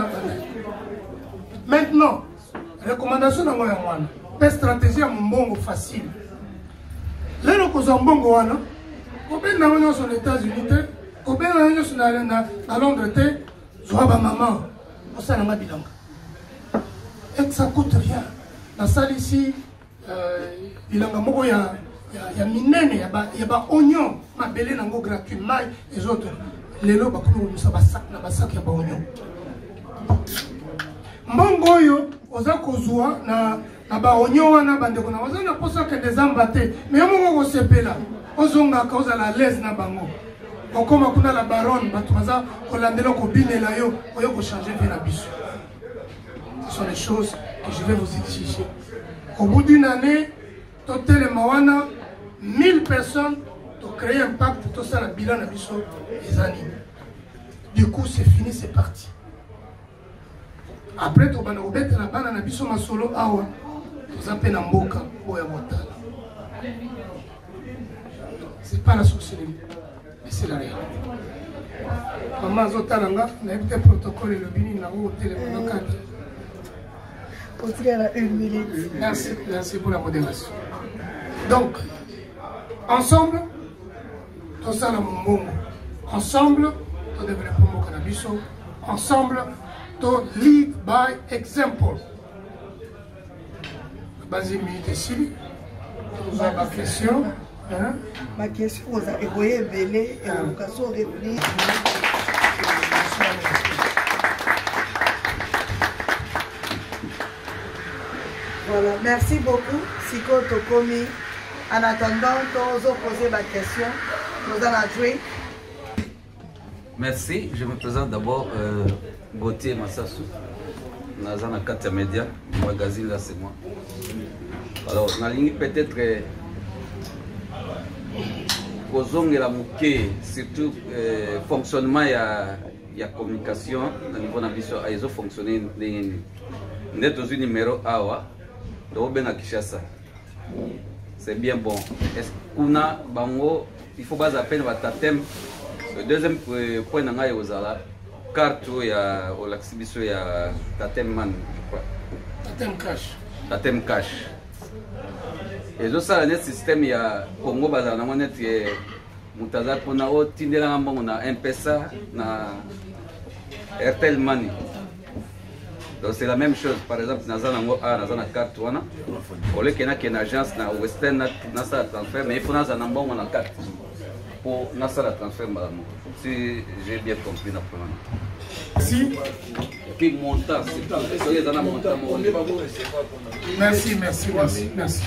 B: Maintenant, recommandation dans moi, une stratégie à mon bongo facile. Là, nous avons un bongo, combien nous sommes aux États-Unis, combien nous sommes à Londres, je vois ma maman, on s'en a bilan. Et ça coûte rien. Dans ça ici, il y a minene, il y a oignon, ma belle nango gratuit, maï, les autres. Les lots, ça va sac, il y a oignon. Mbongo yo, oza kozua na ba oignon na bandeko na oza na posa que des ambatés. Mais mon go sepela, ozonga cause la l'aise na bango. Okoma kuna la baronne, batumaza olandelo ko binela yo, oyo ko changer vie na biso. Ce sont les choses que je vais vous exiger. Au bout d'une année, total mawana 1000 personnes ont créé un pacte, tout ça, le bilan de les années. Du coup, c'est fini, c'est parti. Après, tu vas mettre la banane à biso masolo awa, tu vas peine en boca, boya motala. C'est pas la sorcellerie, mais c'est la réalité. Maman Zotalanga, on a un protocole et le bini n'a pas au téléphone. Merci pour la modération. Donc, ensemble, tout ça, ensemble, tout développement au cannabis, ensemble, tout lead by example. Basé minute ici, vous avez ma question.
A: Ma question, vous avez révélé et vous avez révélé. Voilà, merci beaucoup. Siko Tokomi. En attendant, tu as posé ma question. Nous allons jouer.
C: Merci. Je me présente d'abord Gauthier Massassou. Nazana Katia Media, magazine là c'est moi. Alors, on a peut-être Kozong et la Mouké, surtout fonctionnement il y a communication au niveau de l'ambition, ils ont fonctionné. Nous avons un numéro AWA. C'est bien bon. Est-ce qu'on a bango, il faut pas appeler votre thème. Le deuxième point dans les carte il y a l'exhibition il y a Tatem Man, je crois.
B: Tatem Cash.
C: Tatem Cash. Et donc ça le système il y a Congo bazana monet mutaza kuna o tindela ngamba na M-Pesa na Airtel Money. Donc c'est la même chose, par exemple, dans la carte, au lieu qu'il y ait une agence dans Western, dans la transfert, mais il faut dans la carte pour la transfert. Si j'ai bien compris.
B: Merci.
C: Qui montant,
B: merci.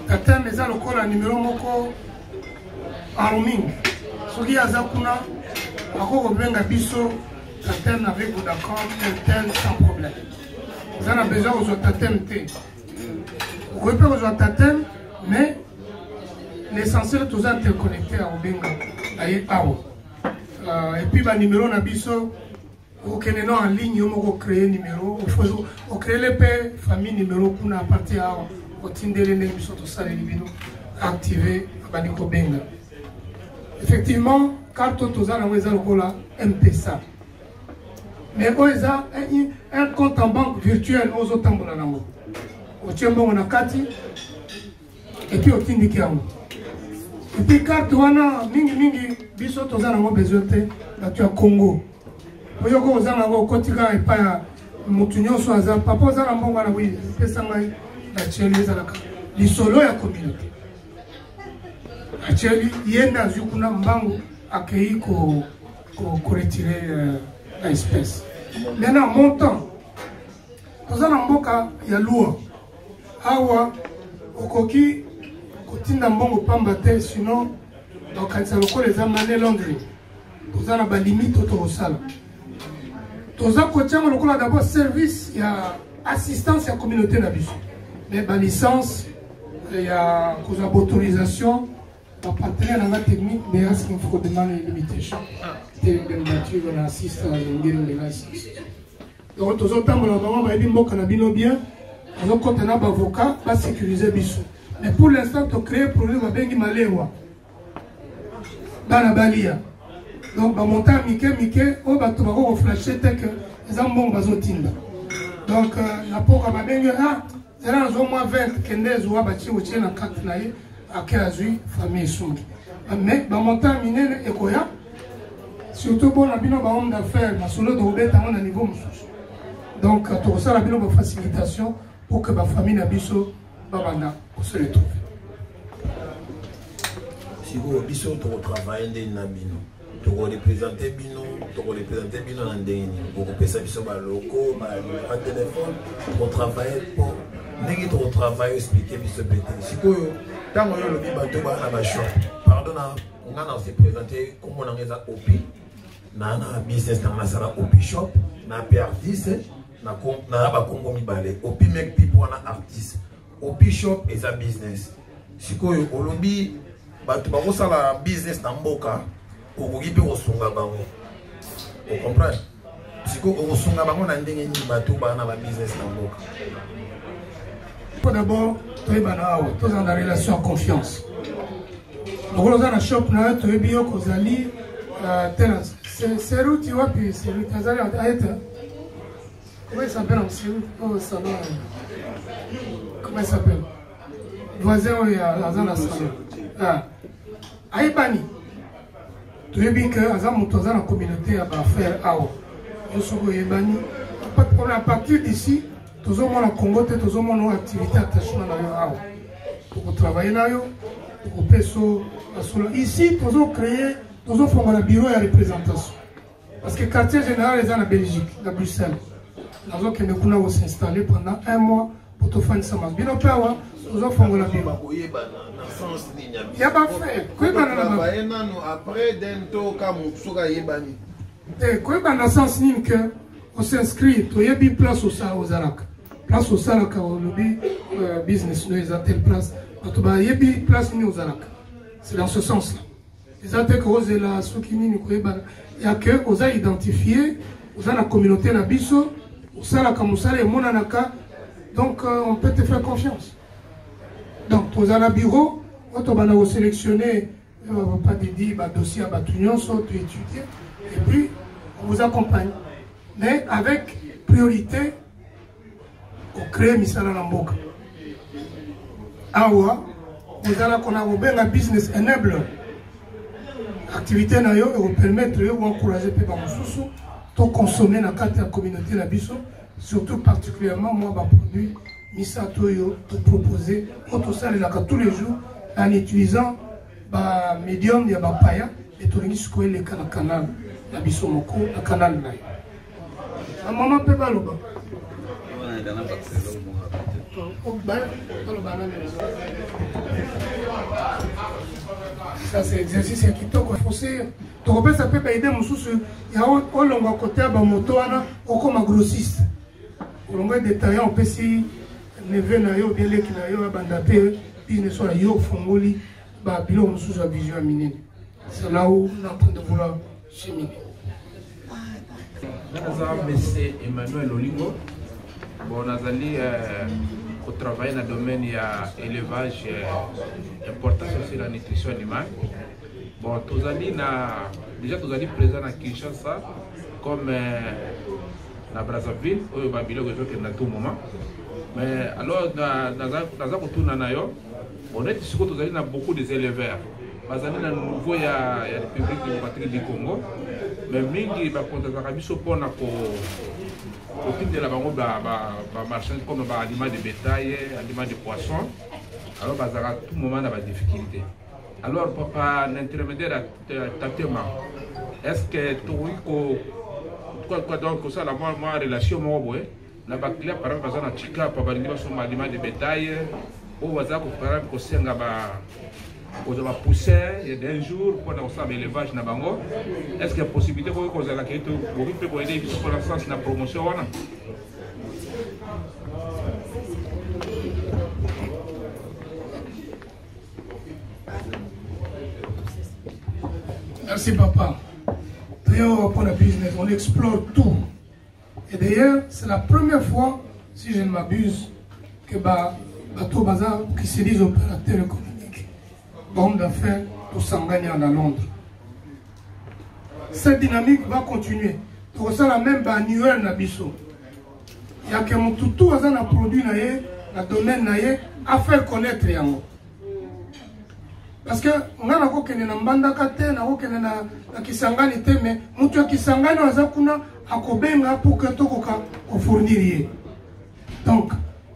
B: Tatem eza lokola numéro moko en roaming. Soki aza kuna, akoko benga biso. Tatem avec Vodacom, Intel sans problème. Vous en avez besoin aux Tatem T. Vous pouvez pas aux Tatem, mais l'essentiel est tous interconnectés à Obenga. Et puis, le numéro Nabiso, vous créez en ligne, vous créez un numéro, vous créez les paix, famille numéro pour appartenir à vous tindez les biso tout ça, les numéros activés à Obenga. Effectivement, carte tous en avez M-Pesa. Mais ils ont un compte en banque virtuel aux autres tambours. Au Tchembo, on a Kati et puis au Tindiki. Et puis, carte, on a mingi, biso, tous en avons besoin de tu as Congo. Vous avez besoin de Kotika et pas Moutunio Soaza. Papa, vous avez besoin de oui, Pessamay, la Tchélie, les solos et la communauté. La Tchélie, Yenda, Zukuna, Mbango, accueilli pour retirer l'espèce. Maintenant, montant. Nous avons un mboka ya loi. Awa, okoki, kotinda mbongo pambate, sinon, donc, quand ça les amener Londres. Nous avons une limite au sala. Nous avons d'abord service, il y a assistance à la communauté d'habitude. Mais la licence, il y a autorisation, un partenaire dans la technique, mais il faut demander une limitation. C'est une nature, on assiste à la licence. Donc, nous avons bien, nous avons un avocat, pour sécuriser Bissou. Mais pour l'instant, tu as créé un problème avec Malewa. Dans la balia. Donc, on monte à Mickey, on va flasher tel que les ambons bazotinda. Donc, la poka va bien, c'est là, au moins 20, 15 ou abati ou tient la carte naïe, à Kéazui, famille Soumki. Mais, on monte à Miné et Koya, surtout pour la bino, homme d'affaires, ma solo de Robert, à un niveau moussous. Donc, tout ça, la bino, facilitation pour que ma famille n'abisso, babana, pour se retrouver.
D: Si vous travaillez dans Bino, tu représentez Bino, dans Ndengini, vous représentez Bino locaux, un téléphone, pour travailler pour. N'est-ce pas travail expliquer Bino pété. Si vous tant que le bateau dans la shop, pardon, on a se présenté comme on a un OP, na business dans la salle OP shop, na artiste, na ba Congo mi balé, OP make people na artiste, OP shop is a business. Si vous au lobby bato bakosala business na mboka okoki mpe kosunga bango okomprendre siko okosunga bango na ndenge nini bato bana ba business na mboka.
B: Tout d'abord toyebana awa toza na relation ya confiance lokolo oza na shop na yo toyebi yo kozali tena seruti wapi seruti azali ayete comment il s'appelle en seruti oh salon comment il s'appelle voisin oyo aza na salon Aïbani, tu es bien que dans la communauté à faire Ao. Je suis Aïbani. Pas de problème. À partir d'ici, tous au monde en Congo, tous au monde en activité attachée à Ao. Pour travailler là, pour peso. Ici, tous au créé, tous au fond un bureau de représentation. Parce que le quartier général est en Belgique, à Bruxelles. Nous avons s'installer pendant un mois pour tout faire une semence. Bien au père, nous avons fait un bureau. Il y a pas fait.
E: Après, dento kamusuka yebani.
B: Quoi dans le sens que on s'inscrit, tu y a bien place au Salak. Place au Salak au lobby business, nous avons telle place. Tu y a bien place au Salak. C'est dans ce sens-là. Les attaques que la soukini ni il y a que vous avez identifié, vous avez la communauté na biso, au Salak Musala et Monanaka. Donc on peut te faire confiance. Donc, vous avez un bureau, vous avez sélectionné, pas de dossier à Batunion, soit étudier, et puis on vous accompagne. Mais avec priorité, on crée Misala Namboka. Awa, vous avez un business enabler. L'activité n'a vous permettre de vous encourager de consommer dans la communauté la biso, surtout particulièrement moi, ma produit. Misatoyo pour proposer autre ça tous les jours en utilisant le médium de Bapaya et tout le canal la bisomoko le canal là. La maman peut pas le bas. Ça c'est exercice qui toque forcer. Tu repères ça peut aider mon sous il y a au long côté à moto au comme grossiste. Au long détaillant on peut si neve na yo bien leki na yo abandate business sur yo fongoli ba bilo mususu vision minene. C'est là où on est en train de vouloir cheminer.
F: Monsieur Emmanuel Olingo, bon, nazali au travail dans le domaine de l'élevage, importance aussi la nutrition animale. Bon, déjà tous allés présents à Kinshasa comme à Brazzaville, au Babylone que à tout moment. Mais alors, dans un retour on est sûr que tous allés beaucoup des éleveurs. Parce que nouveau il y a le public du Congo, mais mingi par contre ça rabiso pour na ko de la bango marchandise comme aliments de bétail, aliments de poisson. Alors bazara tout moment dans la difficulté. Alors, papa, l'intermédiaire Tatema, est-ce que tu as donc ça, la relation, la bactérie, par exemple, dans Chica, papa, il y a un aliment de bétail, ou par exemple, il y a un poussin, il y a d'un jour, pour l'élevage, est-ce qu'il y a possibilité pour que vous ayez pour l'instant la promotion?
B: Merci papa. D'ailleurs, pour la business, on explore tout. Et d'ailleurs, c'est la première fois, si je ne m'abuse, que Bateau Bazar, qui se disent opérateurs économiques, homme d'affaires, tout s'engagner à Londres. Cette dynamique va continuer. Pour ça, la même annuel Nabiso. Il y a que mon tout a un produit, le domaine, à faire connaître. Parce que on a encore na mbanda kate na okene na kisangani te mais mutu kisangani wazakuna akobenga pour que tokoka ko fournir. Donc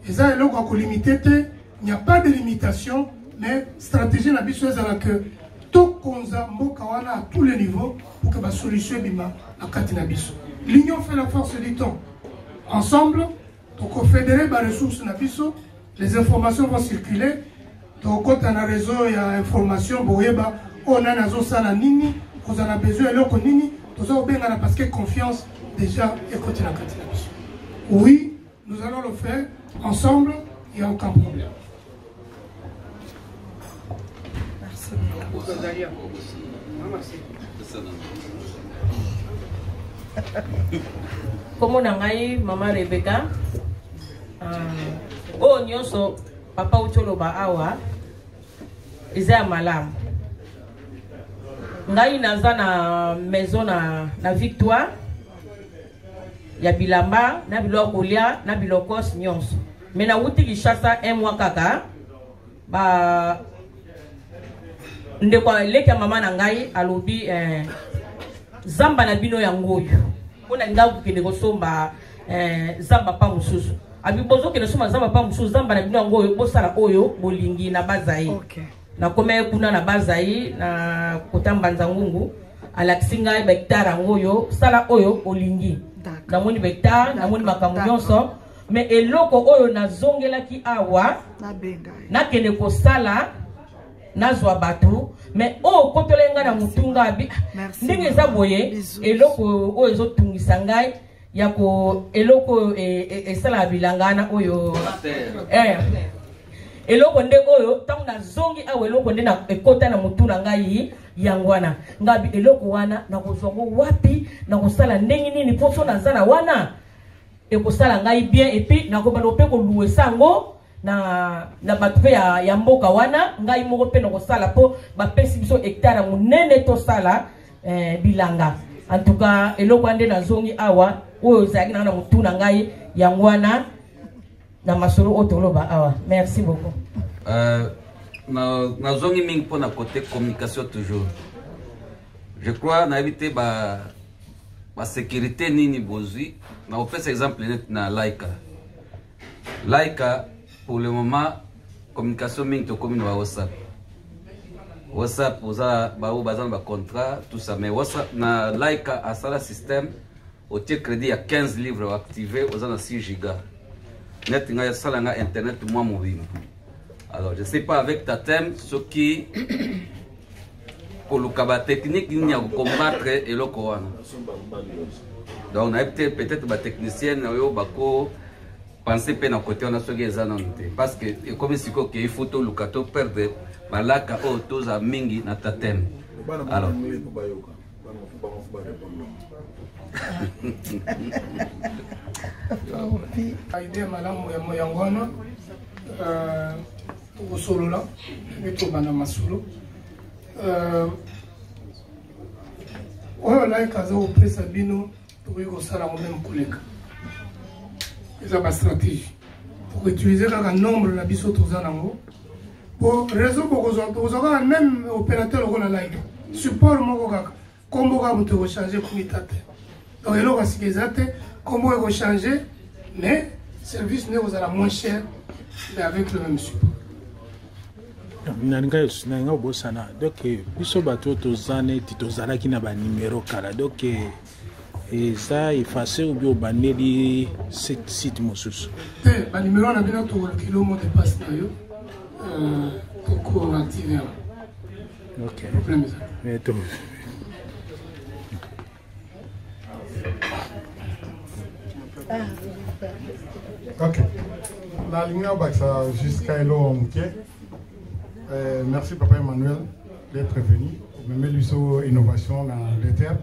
B: ça est là ko limité te, il n'y a pas de limitation mais stratégie na biso ezala que to konza mboka wana à tous les niveaux pour que ba solution bima na kati na biso. L'union fait la force du temps. Ensemble, to ko fédérer ba ressources na biso, les informations vont circuler. Donc, quand on a réseau, il y a information, on a nini, on a besoin de nini, parce que confiance déjà est continue. Oui, nous allons le faire ensemble, il n'y a aucun problème.
G: Comme on a maman Rebecca, oh, nyoso, papa Ucholoba awa. Isa malam. Ngai naza na maison na Victoire. Ya bilamba, na biloko kolia, na biloko nyonso. Mais na wuti Kinshasa un mois kaka. Ba ndeko leka mama na ngai alobi zamba na bino yango oyo. Ona ngaku kende kosomba zamba pa mususu. Abi bozo kende soma zamba pa mususu zamba na bino yango oyo bosala oyo bolingi na bazai. Okay. Na kome kuna na bazai na kotamba nzangungu alaksinga bektara ngoyo sala oyo olingi na moni bektara na moni makambo nyonso mais eloko oyo na zongelaki awa na benga na kende ko sala na zwa batu mais o kotolenga na mutunga bi ndenge za boye eloko oyo ezotungisa ngai ya ko eloko esala bilangana oyo eloko nde oyo tangu na zongi awe eloko nde na ekota na mutu na ngai yangwana ngabi eloko wana na kozongo wapi na kosala ndenge nini poso na zana wana ekosala ngai bien et puis na kobalo pe ko louer sango na batu ya mboka wana ngai moko pe na kosala po ba pesi biso hectare munene to sala bilanga en tout cas eloko ande na zongi awa oyo zaki na mutu na ngai yangwana. Merci beaucoup.
C: Na zongi mingi pour na côté communication toujours. Je crois na éviter ba sécurité nini bozui. Na on fait exemple na Laika. Laika pour le moment communication mingi to commune wa WhatsApp. WhatsApp oza ba bazan ba contrat tout ça mais WhatsApp na Laika a ça système au crédit à 15 livres activé oza na 6 gigas. Net nga salanga internet moi mobile. Alors je sais pas avec ta thème ce qui pour le cabas technique il y a combattre et le wana. Donc on a peut-être ba technicien yo bako penser pe na côté on a ce geza nonte parce que comme si ko que photo lukato perdre balaka o toza mingi na ta thème. Alors
B: idée malamu ya moyangwana solola mitobana masolo oyo Laika aza kopesa bino tokoki kosala ngo même koleka eza bastratégie tokoutilize kaka nombre na biso toza nango po réseau bokozwa kaka même opérateur lokola Laika support moko kaka kombo kaka moto ekochange komita te donc eloko asika eza te kombo ekochange mais service n'est pas moins cher mais avec le même support.
H: Nanga bosana donc biso bato tozane titozalaki na ba numéro kala donc et ça effacé ou bien baneli site mosusu
B: ba numéro na bino to kilo mo de passe na yo pour activer.
H: OK
B: problème ça
H: mais tout
I: OK la ligne ça jusqu'à Elo Mouké. Merci Papa Emmanuel d'être venu pour me mettre sur innovation dans les terres.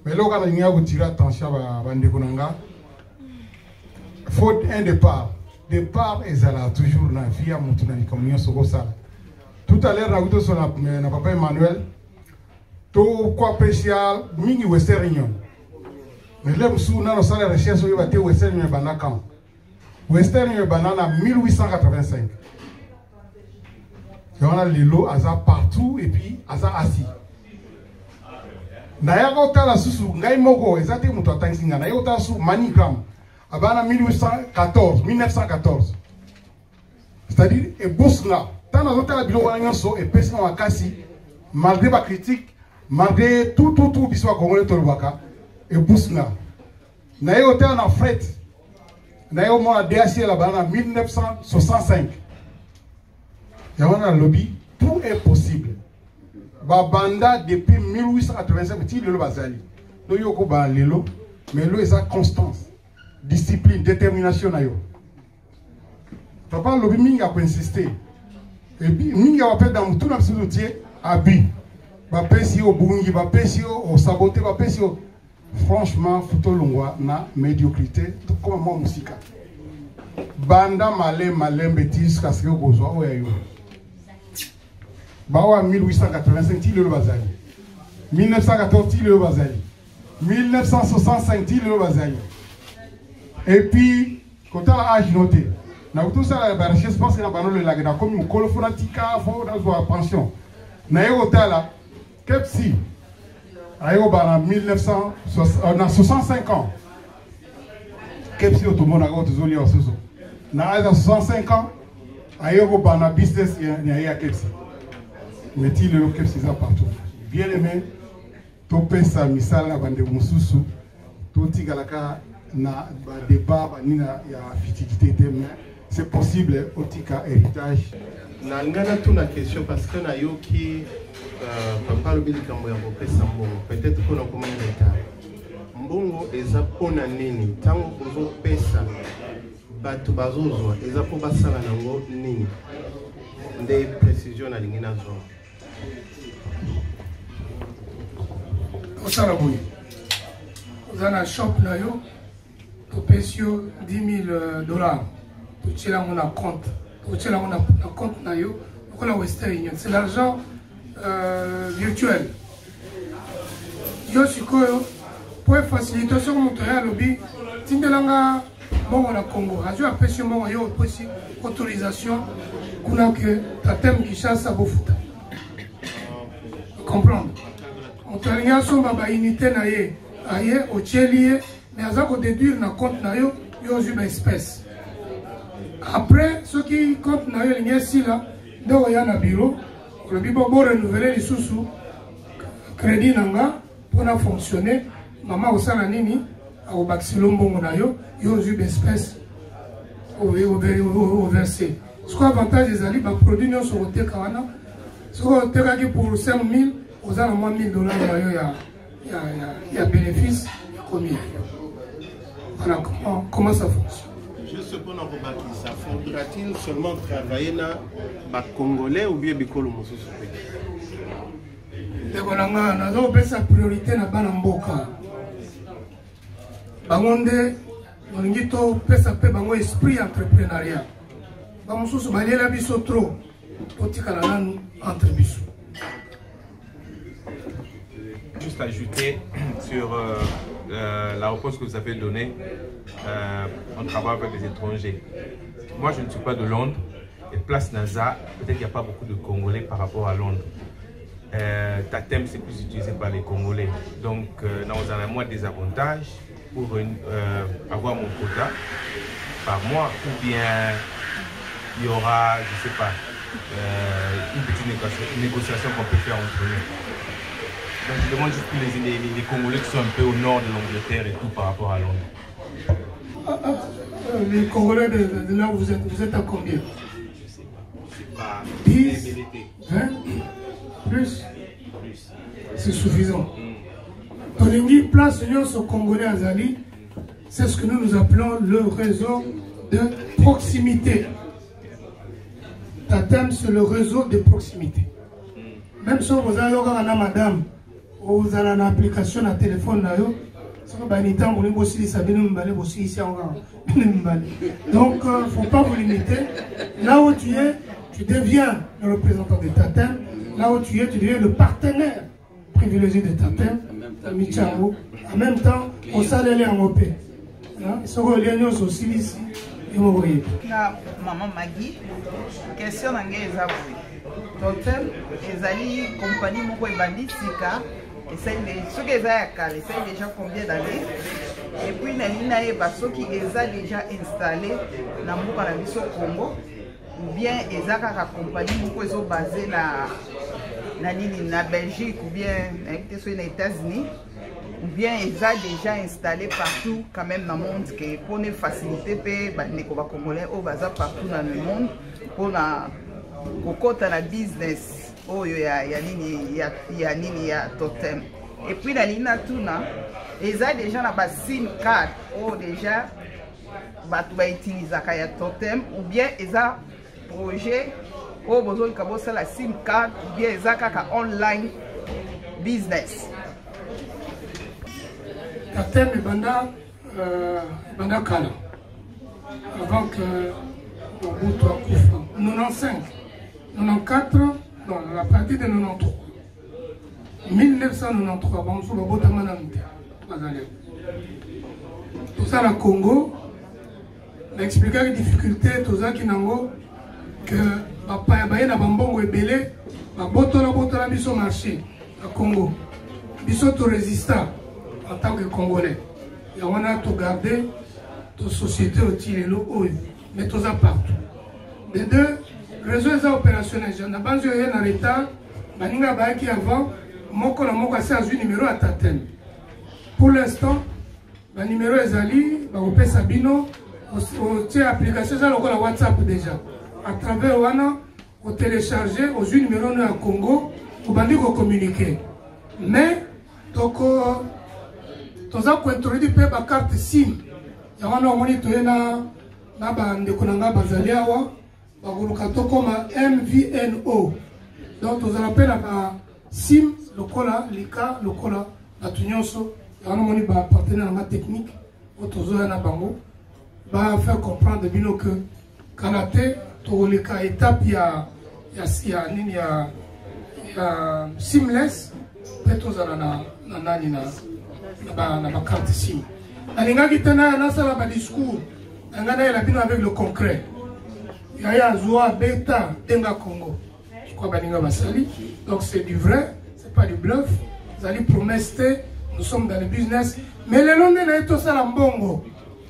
I: Mais là, on a tiré attention à Bandekonanga. Faut un départ. Départ est là toujours dans la vie à mon communion sur ça. Tout à l'heure, on a sur la Papa Emmanuel. Tout quoi spécial, mini Western Union. Mais là, on a la recherche sur le Western Union Banana. Western Union Banana 1885. Il y a les lots partout et puis assis. Nayakota la susu ngai moko ezate muto atanginga nayota su manigram abana 1914. C'est-à-dire et bousna tant azota la bilo wana so et pesa makasi malgré ba critique malgré tout biswa congolais tolwaka et bousna nayota na fret nayo mo DAC la bana 1965. Il y a un lobby, tout est possible. Babanda depuis 1885, petit le bazali. Donc yoko ba lelo, mais lo esa constance, discipline, détermination na yo. Papa lobby minga ko insister. Et puis minga va faire dans tout na sous-tier abi. Ba pesi au bungi, ba pesi au saboter, ba pesi au franchement photo longwa na médiocrité comme moi musique. Banda malem betis kaske gozwa oyayo. Bawa 1885 Tile le Bazali, 1914 Tile le Bazali, 1965 Tile le Bazali. Et puis, quand on a âge noté, tout ça, la recherche, je pense que le lagna comme une colofonatica, faut dans la pension. Naïotala, Kepsi, Ayoba en 65 ans. Kepsi Otomo na go tozoli ososo. Na 65 ans, Ayoba na business ya Kepsi. Mais il y a des partout. Bien aimé, tout pesa misala bande mususu, tout tigalaka na débat nina ya fitilité mais c'est possible otika héritage.
E: Na ngana tout na question parce que na yo qui papa lobi likambo ya kopesa mbongo peut-être qu'on a combien d'état. Mbongo eza pona nini tango bozo pesa bato bazozwa eza po basala nango nini. Des précisions na lingina zo.
B: Vous avez un shop, tu payes $10,000. Tu as un compte. Tu as un compte. C'est l'argent virtuel. Je suis pour faciliter ce que tu as lobby. Tu as Congo. Je apprécie autorisation pour que tu thème qui chasse à Bofuta. Comprendre. On t'a rien sur ma unité naie, aïe, au tchélier, mais à ça qu'on déduire dans compte naio, yo une espèce. Après, ceux qui comptent naio, il y a ici là, donc il y a un bureau, le bureau pour renouveler les sous crédit nanga pour fonctionner. Maman au salanini, au baxilombo naio, yo une espèce au versé. Ce qu'on avantage des alliés, produit non sur le tékawana, sur le tékaki pour 5,000. Vous avez moins $1,000, il y a bénéfice, combien? Voilà comment ça fonctionne.
E: Juste pour nous remarquer, ça faudra-t-il seulement travailler dans les Congolais ou bien Bikolo Moussousou?
B: Les Congolais, nous avons sa priorité dans Banamboka. Bangonde, nous avons un esprit entrepreneurial. Bangousou, nous avons biso trop. Entre biso.
F: Juste ajouter sur la réponse que vous avez donnée, on travaille avec les étrangers. Moi, je ne suis pas de Londres, et place NASA, peut-être qu'il n'y a pas beaucoup de Congolais par rapport à Londres. Tatem, c'est plus utilisé par les Congolais. Donc, nous avons moins des avantages pour avoir mon quota par mois, ou bien il y aura, je ne sais pas,
J: une petite négociation qu'on peut faire entre nous. Donc je demande juste pour les Congolais qui sont un peu au nord de l'Angleterre et tout par rapport à Londres.
B: Les Congolais de là où vous êtes à combien? 10, 20, plus. C'est suffisant. Tolingi, place Union sur Congolais Azali, c'est ce que nous appelons le réseau de proximité. Tatem, c'est le réseau de proximité. Même si vous avez une madame, vous avez une application à téléphone, donc il ne faut pas vous limiter. Là où tu es, tu deviens le représentant de Tatem. Là où tu es, tu deviens le partenaire privilégié de Tatem. En même temps, on s'allait en OP. Ce que les gens sont aussi ici.
K: Maman Magui, question d'anglais Totem, ezali compagnie moko ebandi sika, soki eza ya kala, eza déjà combien d'années? Et puis na yeba soki eza déjà installé na mboka na biso Congo, ou bien eza kaka compagnie moko ezo basé na Belgique, ou bien na États-Unis, ou bien eza déjà installé partout quand même dans le monde, pour ne faciliter les Congolais au bazar partout dans le monde, pour la kokota la business oyo ya nini ya Totem. Et puis la ligne tuna eza déjà na ba SIM card o déjà batu ba utilisaka ya Totem, ou bien eza projet o besoin ka bossa la SIM card, ou bien eza kaka online business.
B: Totem et banda kala avant que Mobutu akufa 95 94, non, à partir de 93. 1993, tout ça, le Congo, on a expliqué les difficultés, tout ça, qui n'ont que papa y a bambongo et belé, botola biso marché, au Congo. Biso tout résistant en tant que Congolais. Et on a tout gardé, toute société au Tirelo, mais tout ça partout. Les deux, réseau est opérationnel. Je n'ai pas eu un retard. Je n'ai pas eu avant. Je numéro à Tatem. Pour l'instant, le numéro est allé. Je vais Sabino. L'application est la WhatsApp déjà. À travers WANA, vous téléchargez au numéro à Congo. Vous allez communiquer. Mais, donc, vous avez introduit la carte SIM. Il y a un moniteur comme MVNO. Donc, vous appelez la SIM, le cola, l'ICA, le cola, la Tunyonso, il y a un partenaire technique, va faire comprendre que Kanate, Torolika, étape, il y a Simless, peut-être la carte SIM. Il y a un discours, avec le concret. Yaya Zoa Beta Tenga Congo. Je crois que Basali. Donc c'est du vrai, c'est pas du bluff. Zali promesse, nous sommes dans le business. Mais les Londres sont tous à la mbongo.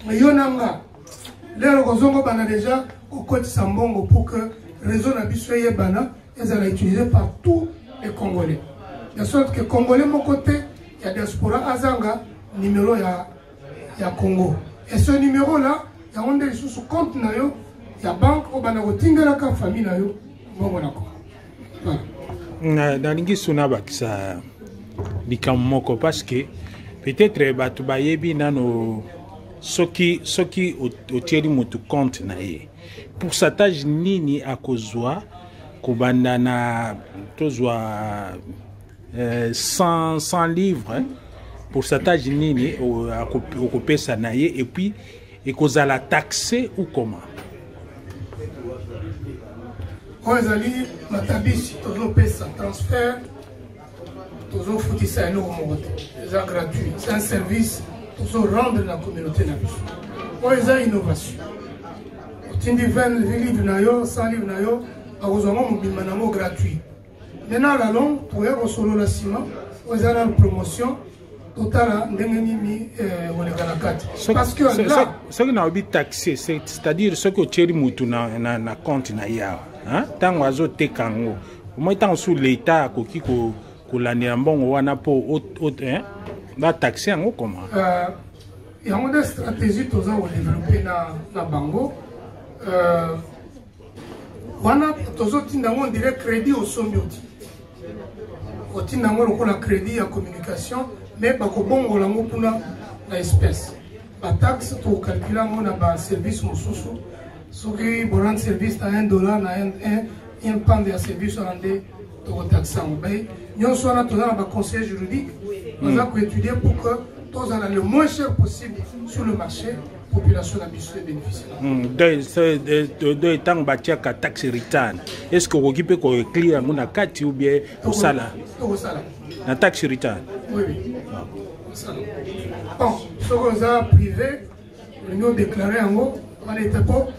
B: Mais Yonanga, les Rogozongo bana déjà au côté Sambongo pour que le réseau n'abussoye bana et ça l'a utilisé par tous les Congolais. De sorte que Congolais mon côté, il y a diaspora Azanga, numéro il y a Congo. Et ce numéro là, il y a un des sous compte nayo. La banque au Banagotinga la famille na yo bongo
H: na lingi suna bakisa likamoko parce que peut-être batu bayebi nano soki otieli mutu compte na ye pourcentage nini akozwa kobanda na tozwa 100 livres pourcentage nini akopesa na ye et puis ekozala taxé ou comment?
B: Oezali matabisi toujours pesa transfert toujours foutissa et c'est gratuit, c'est un service toujours rendre la communauté na biso. Oezali innovation. Otindi 20 livres na yo 100 livres na yo akozama mobimba nango gratuit. Maintenant la longue pour y solo la ciment oezali la promotion totala ndenge nini onekana kati parce que
H: ce que na obi taxé c'est-à-dire ce que tieri mutu na compte na ya ntango azoteka yango omoi ntango su l'État akoki kolandela mbongo wana mpo bataxe yango koma
B: yango nde stratégie toza kodevelope na bango wana tozotinda yango ondire crédit osombi otinda yango lokola crédit ya communication mais bakobongola yango kuna na espèce bataxe tokocalcule yango na baservice mosusu soki borande service na $1 na un pande ya service wana nde tokotaxe yango bai nyonso wana toza na baconseiller juridique baza koétudier pour que tozala le moins cher possible sur le marché population na biso bénéficiaire
H: do etango batiaka taxe return est ce que okoki mpe koeclire yango na kati ou bien osala na taxe return
B: oui bon soki oza privé olingi odéclare yango wana ete po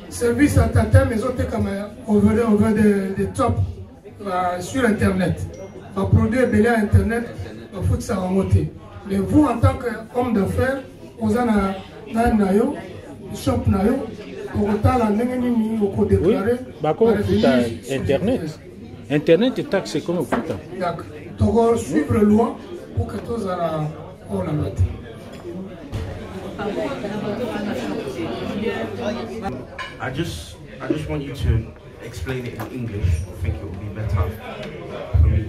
B: service à tatem ezotekama over the top sur internet baproduit ebele ya internet bafutisaka yango te mais vous en tant qu'homme d'affaires oza na yo shop na yo okotala ndenge nini okodéclare
H: bakofuta internet taxe komi ofuta
B: d'accord tokosuivre loi pour que tozala olanda te.
L: I just want you to explain it in English. I think it will be better for me.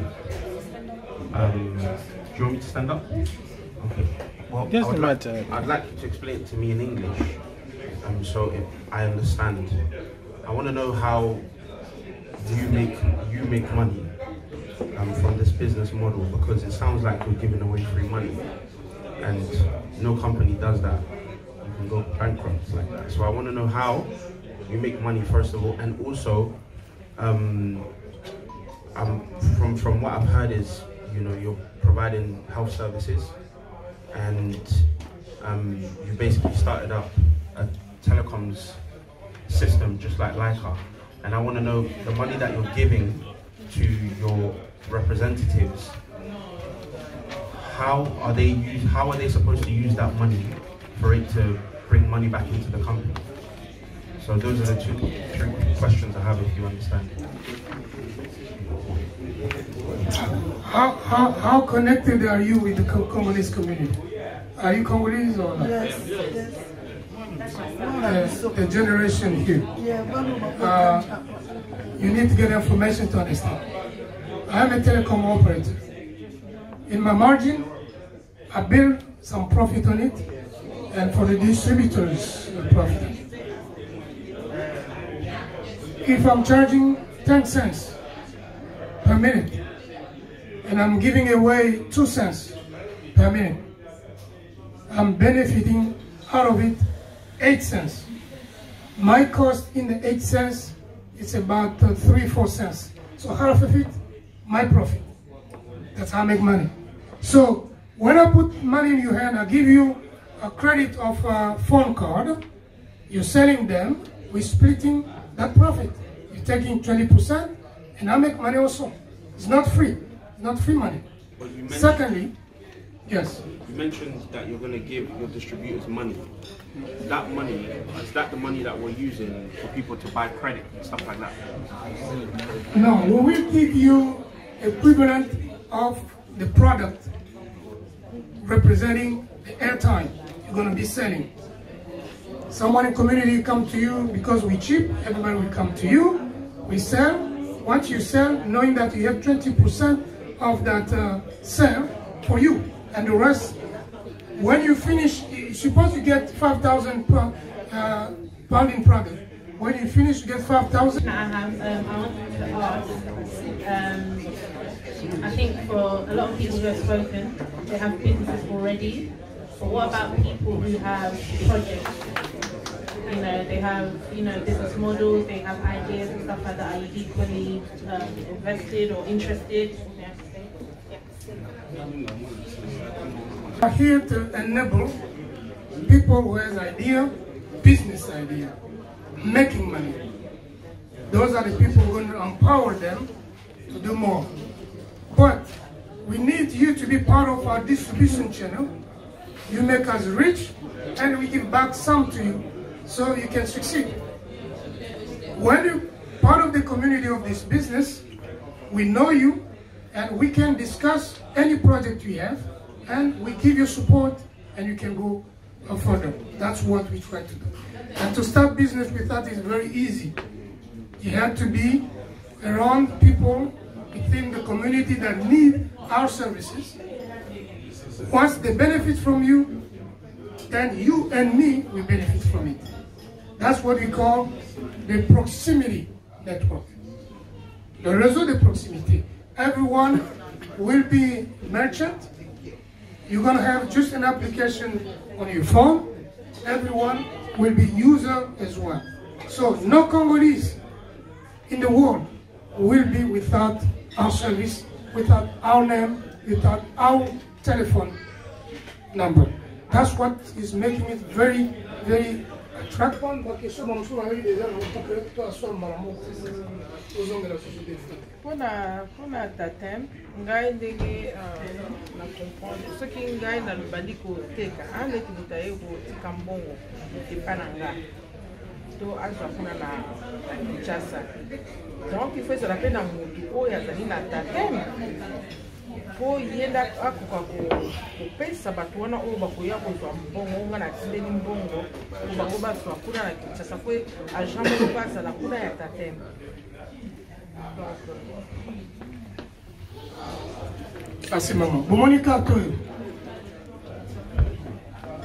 L: Do you want me to stand up? Okay. Well, I'd like you to explain it to me in English, so I understand. I want to know how do you make money from this business model, because it sounds like you're giving away free money, and no company does that. You can go bankrupt like that. So I want to know how you make money first of all, and also from what I've heard is, you know, you're providing health services, and you basically started up a telecoms system just like Leica, and I want to know the money that you're giving to your representatives. How are they supposed to use that money for it to bring money back into the company? So those are the three questions I have, if you understand.
B: How connected are you with the Congolese community? Are you Congolese or not?
A: Yes.
B: The generation here. You need to get information to understand. I am a telecom operator. In my margin, I build some profit on it, and for the distributors, profit on it. If I'm charging 10 cents per minute, and I'm giving away 2 cents per minute, I'm benefiting out of it 8 cents. My cost in the 8 cents is about 3-4 cents. So half of it, my profit. That's how I make money. So when I put money in your hand, I give you a credit of a phone card. You're selling them. We're splitting that profit. You're taking 20%, and I make money also. It's not free. It's not free money. Secondly, yes.
L: You mentioned that you're going to give your distributors money. That money, is that the money that we're using for people to buy credit and stuff like that?
B: No, we will give you equivalent of the product representing the airtime you're going to be selling. Someone in community come to you because we're cheap, everybody will come to you, we sell. Once you sell, knowing that you have 20% of that sale for you, and the rest, when you finish, suppose you get 5,000 pound in product. When you finish, you get 5,000.
M: I wanted to ask, I think for a lot of people who have spoken, they have businesses already, but what about people who have projects? You know, they have, business models, they have ideas and stuff like that. Are you equally invested or interested?
B: I'm here to enable people who have idea, business idea, making money. Those are the people who are going to empower them to do more. But we need you to be part of our distribution channel. You make us rich, and we give back some to you so you can succeed. When you part of the the community of this business, we know you, and we can discuss any project we have, and we give you support, and you can go further. That's what we try to do. And to start business with that is very easy. You have to be around people within the community that need our services. Once they benefit from you, then you and me will benefit from it. That's what we call the proximity network. Le réseau de proximité. Everyone will be merchant. You're going to have just an application on your phone. Everyone will be user as well. So no Congolese in the world will be without our service, without our name, without our telephone number. That's what is making it very, very attractive.
K: Pona tatem ngai ndenge na comprendre soki ngai na lubandi koteka andeki moto aye kotika mbongo epa na nga to azwa kuna na Kinshasa. Donc il faut ezala mpe na motu oyo azali na tatem po yenda akoka kopesa bato wana oyo bakoya kozwa mbongo nga natindeli mbongo bango bazwa kuna na Kinshasa po agent moko bazala kuna ya tatem.
B: Asi maman, bomoni carte oyo.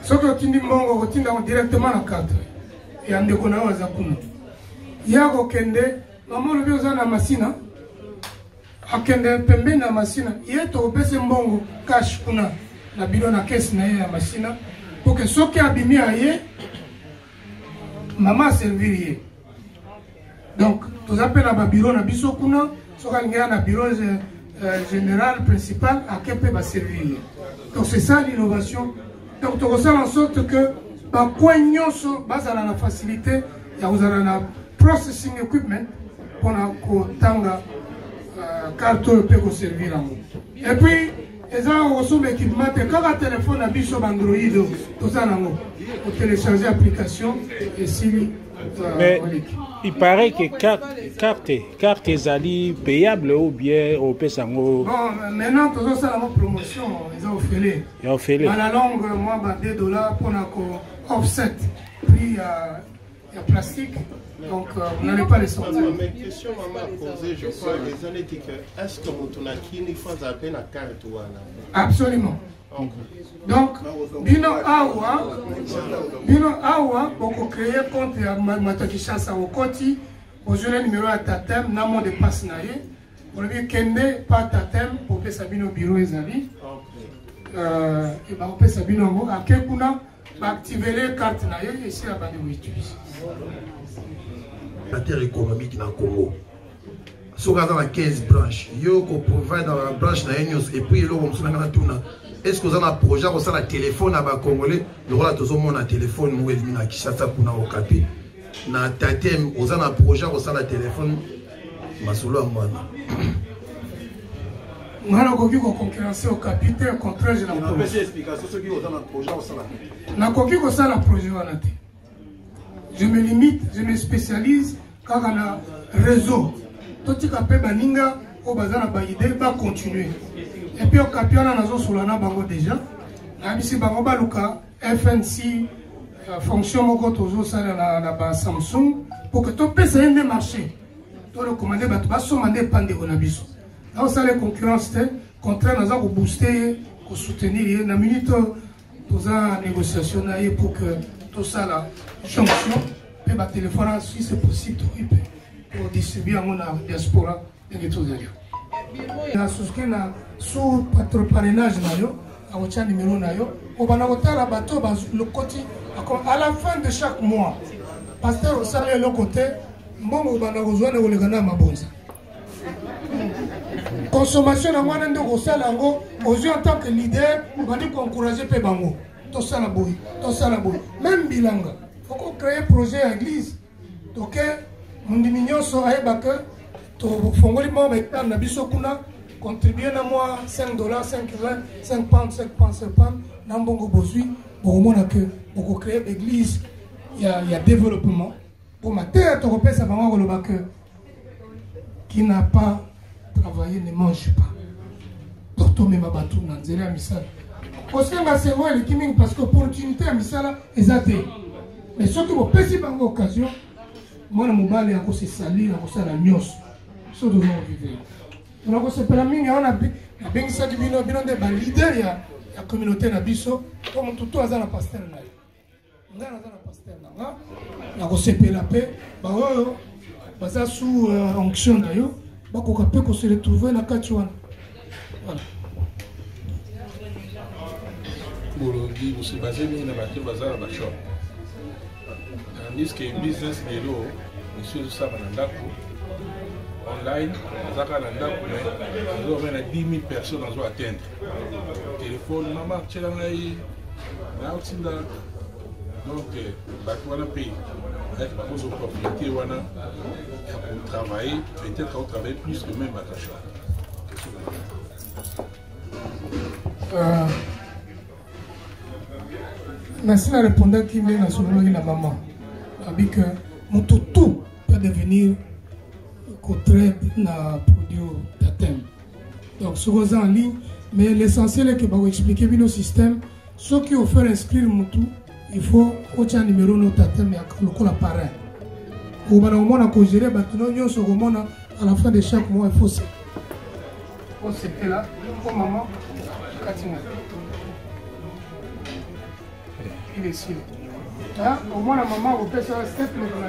B: Soki otindi mbongo kotinda directement na carte. Ya ndeko na waza kuna. Ya kokende, maman lobi oza na masina. Akende pembeni na masina. Ye to opese mbongo cash kuna na biro na caisse na ye ya masina. Poke soki abimi aye, maman servir ye. Donc, tous appels à bureau na biso kuna, soka ngia na bureau général principal à Kepe va servir. Donc c'est ça l'innovation. Donc tu ressens en sorte que ba koignoso bazala na facilité ya uzala na processing equipment pour na ko tanga carte pe ko servir en. Et puis les gens reçoivent l'équipement quand le téléphone a biso Android tout ça nango pour télécharger l'application et si
H: mais il paraît que carte est payable ou bien au Pessango.
B: Bon, maintenant, tout ça, la promotion, ils ont fait. À la longue, moi, $2 pour un offset prix à plastique. Donc, vous n'allez pas les sortir.
E: Mais question, maman, posée, je crois, les années que est-ce que vous n'avez pas fait à peine à carte ou à
B: absolument. Donc, bino awa, pour créer compte à Matakishasa au Koti, au jeune numéro à Tatem, namo de passe naye, pour lui kende pas Tatem, pour que Sabino bureau et amis, et bah, on peut Sabino à Kekuna, activer les cartes naye, et c'est la bande où utilise.
D: La terre économique dans le Congo. Si on a 15 branches, yo ko provide dans la branche na Enyos, et puis là, on a tuna. Est-ce que vous avez un projet, vous avez un téléphone à Congolais, le rôle de un téléphone, vous avez un Kinshasa pour un Okapi. Na Tatem, vous avez un projet, vous avez un téléphone, Masolo Amwana.
B: Nous avons concurrencer au capitaine, au contraire, je n'ai pas de
D: explication. Ceux qui ont un projet, vous
B: avez un projet. Je me limite, je me spécialise quand on a un réseau. Tout ce qui est Baninga, au bazar, va continuer. Et puis au Capion, on a Solana Bango déjà. Ici, Bango Baluka, FNC, fonction Moko Tozo, ça là Samsung, pour que tout puisse aller dans le marché. Tout le commandé, tu vas commander Pandé Onabiso. Là, ça les concurrences, contraire, nous avons boosté, pour soutenir. Dans la minute, nous avons négociation pour que tout ça là, jonction, et le téléphone, si c'est possible, pour distribuer à mon diaspora et tout ça. Na souscrit na sous parrainage na yo a numéro na yo au banakotala bato le côté à la fin de chaque mois pasteur au salaire le côté mbongo banakozwa na kolekana mabonza consommation na mwana ndo kosala ngo aux en tant que leader bandi ko encourager pe bango to sala boy même bilanga faut créer projet à église donc mundimi nyonso ayeba que fongoli mo hectare na biso kuna contribuer na moi $5 5 pounds na mbongo bozui bomona que pour créer l'église il y a développement pour ma terre to repesa bango koloba que qui n'a pas travaillé ne mange pas. Docteur Memabatu Nanzela Misala. Parce que ma cerveau est le parce que l'opportunité à Misala est athée. Mais ce que vous pensez par l'occasion, moi, je me suis dit, sali, je suis la nyos. Ce que nous vivons. Donc, c'est pour la mine, on a bien ça qui vient de leader de la communauté Nabiso, comme tout le monde pasteur. On a fait la paix, on sous onction d'ailleurs, on se retrouver dans la Kachouane. Voilà.
N: Bologi, vous se basez bien dans la bazar à la shop. Tandis que le business est là, monsieur Saba Nandako, online, Zaka Nandako, nous avons 10 000 personnes à atteindre. Téléphone, maman, tu es là, donc, on paye. Avec des opportunités, on a travaillé, peut-être qu'on travaille plus que même à la shop.
B: Merci à répondre qui vient à la maman. Avec tout peut devenir très produit d'atteindre. Donc, ce qu'on a en ligne, mais l'essentiel est que vous expliquez bien le système. Ceux qui ont fait inscrire tout, il faut qu'il y ait un numéro de atteindre et un parrain. Pour que gérer, à la fin de chaque mois, il faut se. C'était là, pour maman, il est ici. Au moins, la maman, vous faites un step, mais vous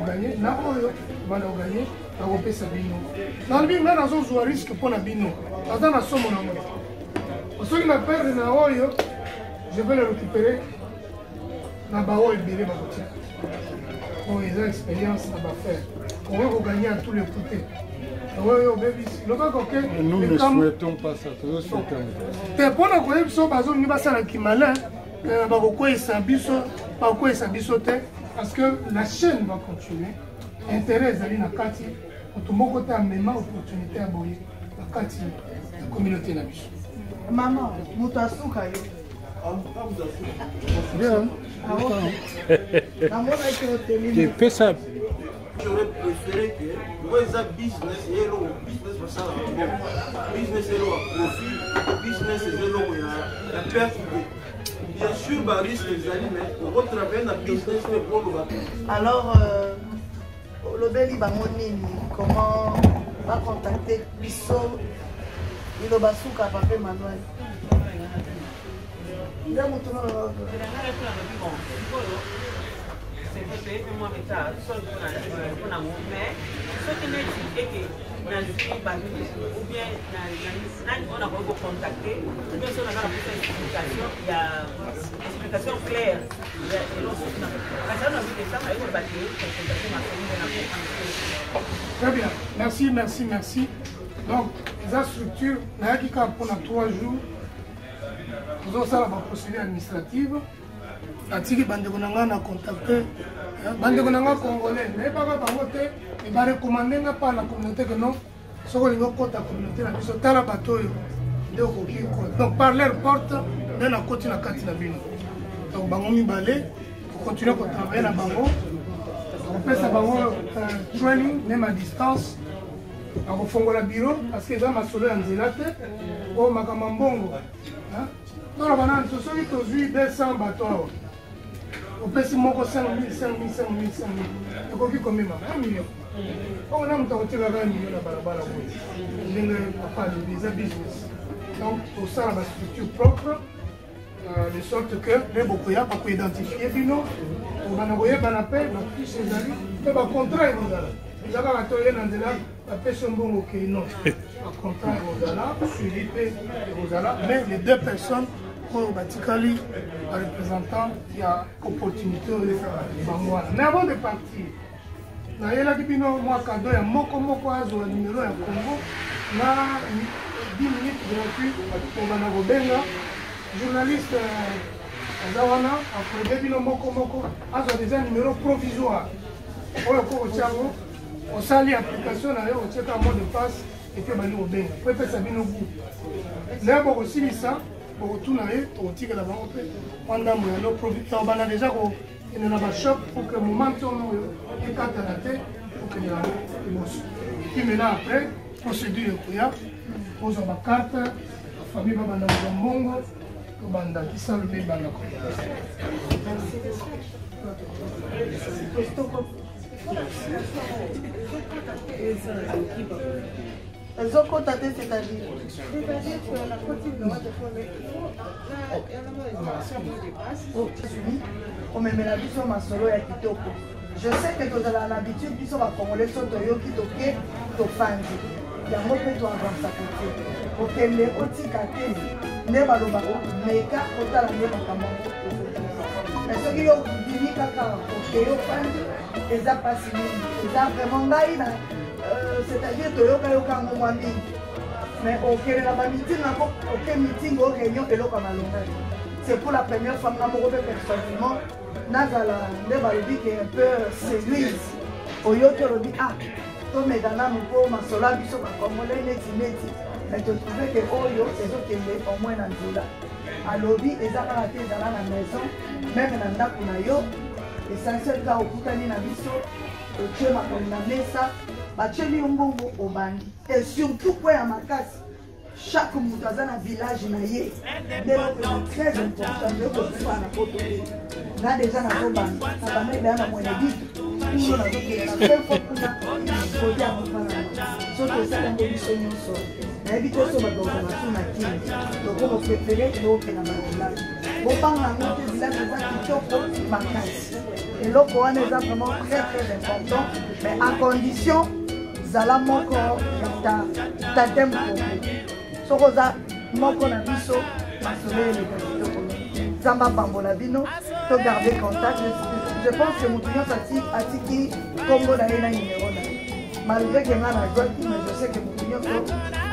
B: gagnez, vous gagnez, vous faites ça. Dans le but, nous avons un risque pour la bino. Dans la somme, ceux qui m'appellent, je vais le récupérer. Dans la haut, il pour les expériences, ça va faire. On va gagner à tous les côtés.
I: Nous ne souhaitons pas ça.
B: Parce que la chaîne va continuer. Intérêt d'aller dans le quartier. Tout le monde a même opportunité à boyer la quartier, la communauté.
A: Maman, Moutasuka.
B: Bien.
D: J'aurais préféré que moi, ça business et l'eau, business va ça business et l'eau à profit, business et l'eau à perte. Bien sûr, bah risque les aliments, on va travailler dans le business pour le.
A: Alors, le Beli Bamonini, comment va contacter Bisso, il va souka Papa Manuel.
G: C'est un mois de temps, seul pour la mais ce qui n'est pas que dans le pays, ou bien on a contacté, ou bien si on a fait une explication, il y a une explication claire.
B: Très bien, merci. Donc, la structure, pendant 3 jours, nous avons la procédure administrative. Atiki bandekonanga na contacté bandekonanga congolais mais pas bangote et ba recommander nga par la communauté que non soko lingo kota communauté na biso tala batoyo de koki ko donc par leur porte de na koti na kati na bino donc bango mibale pour continuer à travailler na bango on fait ça bango training même à distance on fongola bureau parce que za masolo ya nzela te o makamambongo hein non la banane ce sont les 200 bateaux. On peut si mon 5 000. Et qu'on vit comme 1 million. On a un temps de 1 million à Balabala. Il n'y a pas de business. Donc, pour ça, la structure propre, de sorte que les Bokoya peuvent identifier Bino, on va envoyer un appel, on va plus ses amis, et on va contraire vos amis. Vous avez un toyer dans la personne bon ok non. On contraire vos amis, suivi vos amis, mais les 2 personnes. Batikali, représentant, il y a opportunité de faire. Mais avant de partir, il y a un cadeau, il y a un numéro à Congo, 10 minutes gratuit pour Banagobenga, journaliste Zawana, après Bébino Moko, a déjà un numéro provisoire. On s'allie l'application, on check un mot de passe et puis on va aller faire ça bien au bout. Là, on aussi ça. Pour tout naïf, on tire la banque. On a déjà une shop pour que le moment où il y a un pour que puis maintenant après, procédure est pose ma carte, la famille va dans le monde, banda qui salut les banda.
A: Elles ont contacté, c'est-à-dire on me met la vision ma solo ya kitoko. Je sais que tu as l'habitude de faire congolais sur Toyo qui toque, to fandi. Yango pe to avancer côté. Okende otikate ne baloba meka otala ne makambo. Mais ce qui yo bini kaka okeyo fandi eza pasi mingi. Eza vraiment ngai na c'est-à-dire toyoka yoka ngomwambi. Mais okende na ba meeting nako oke meeting o réunion eloko malonga. C'est pour la première fois que je me personnellement, Nazala, Nebalobi qui est un peu séduise. Oyoto Lobi, ah, toi, mesdames, nous pouvons m'assoler, nous sommes comme on est neti. Mais tu trouvais que Oyo, c'est eux qui est au moins dans le là. À Lobi, ils ont raté dans la maison, même dans la Kunayo, essentiel cas au Koutani Nabiso, au Tchema Konamesa, Bacheli Umbongo au Bandi. Et surtout, quoi, à ma casse. Chaque moutazan dans le village naïe, c'est très important de pouvoir la côté. Là déjà dans le band, ça va mettre dans mon édit. Nous avons fait la seule fois pour nous côté à mon parent. Sauf que ça dans les solutions sont. Mais éviter ça va dans la zone à qui. Donc on préfère que l'autre dans le village. Bon par la montée du village qui choque ma casse. Et l'autre on est vraiment très important, mais à condition zala moko ta tempo. Sokoza moko na biso masolé les gars. Zamba bambola bino to garder contact. Je pense que Moutouillon Atiki Congo na numéro là. Malgré que je mais je sais que Moutouillon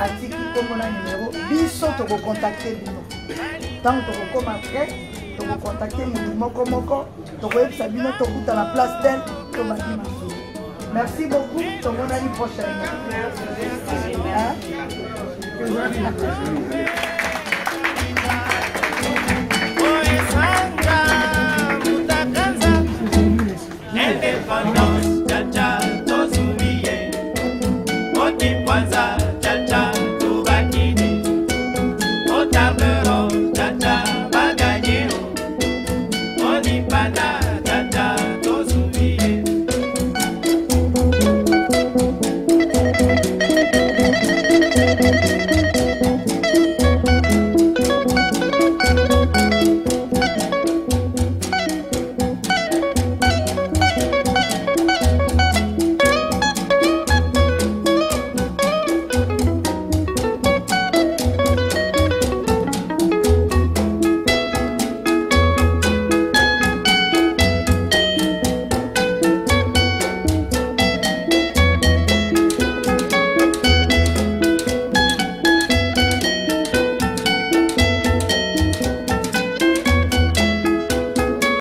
A: Atiki Congo na numéro. Biso to contacter bino. Tant que comme après, to contacter Moko Moko, to yebisa bino to kuta la place d'elle to bandi masolé. Merci beaucoup. To mon année prochaine. Hein?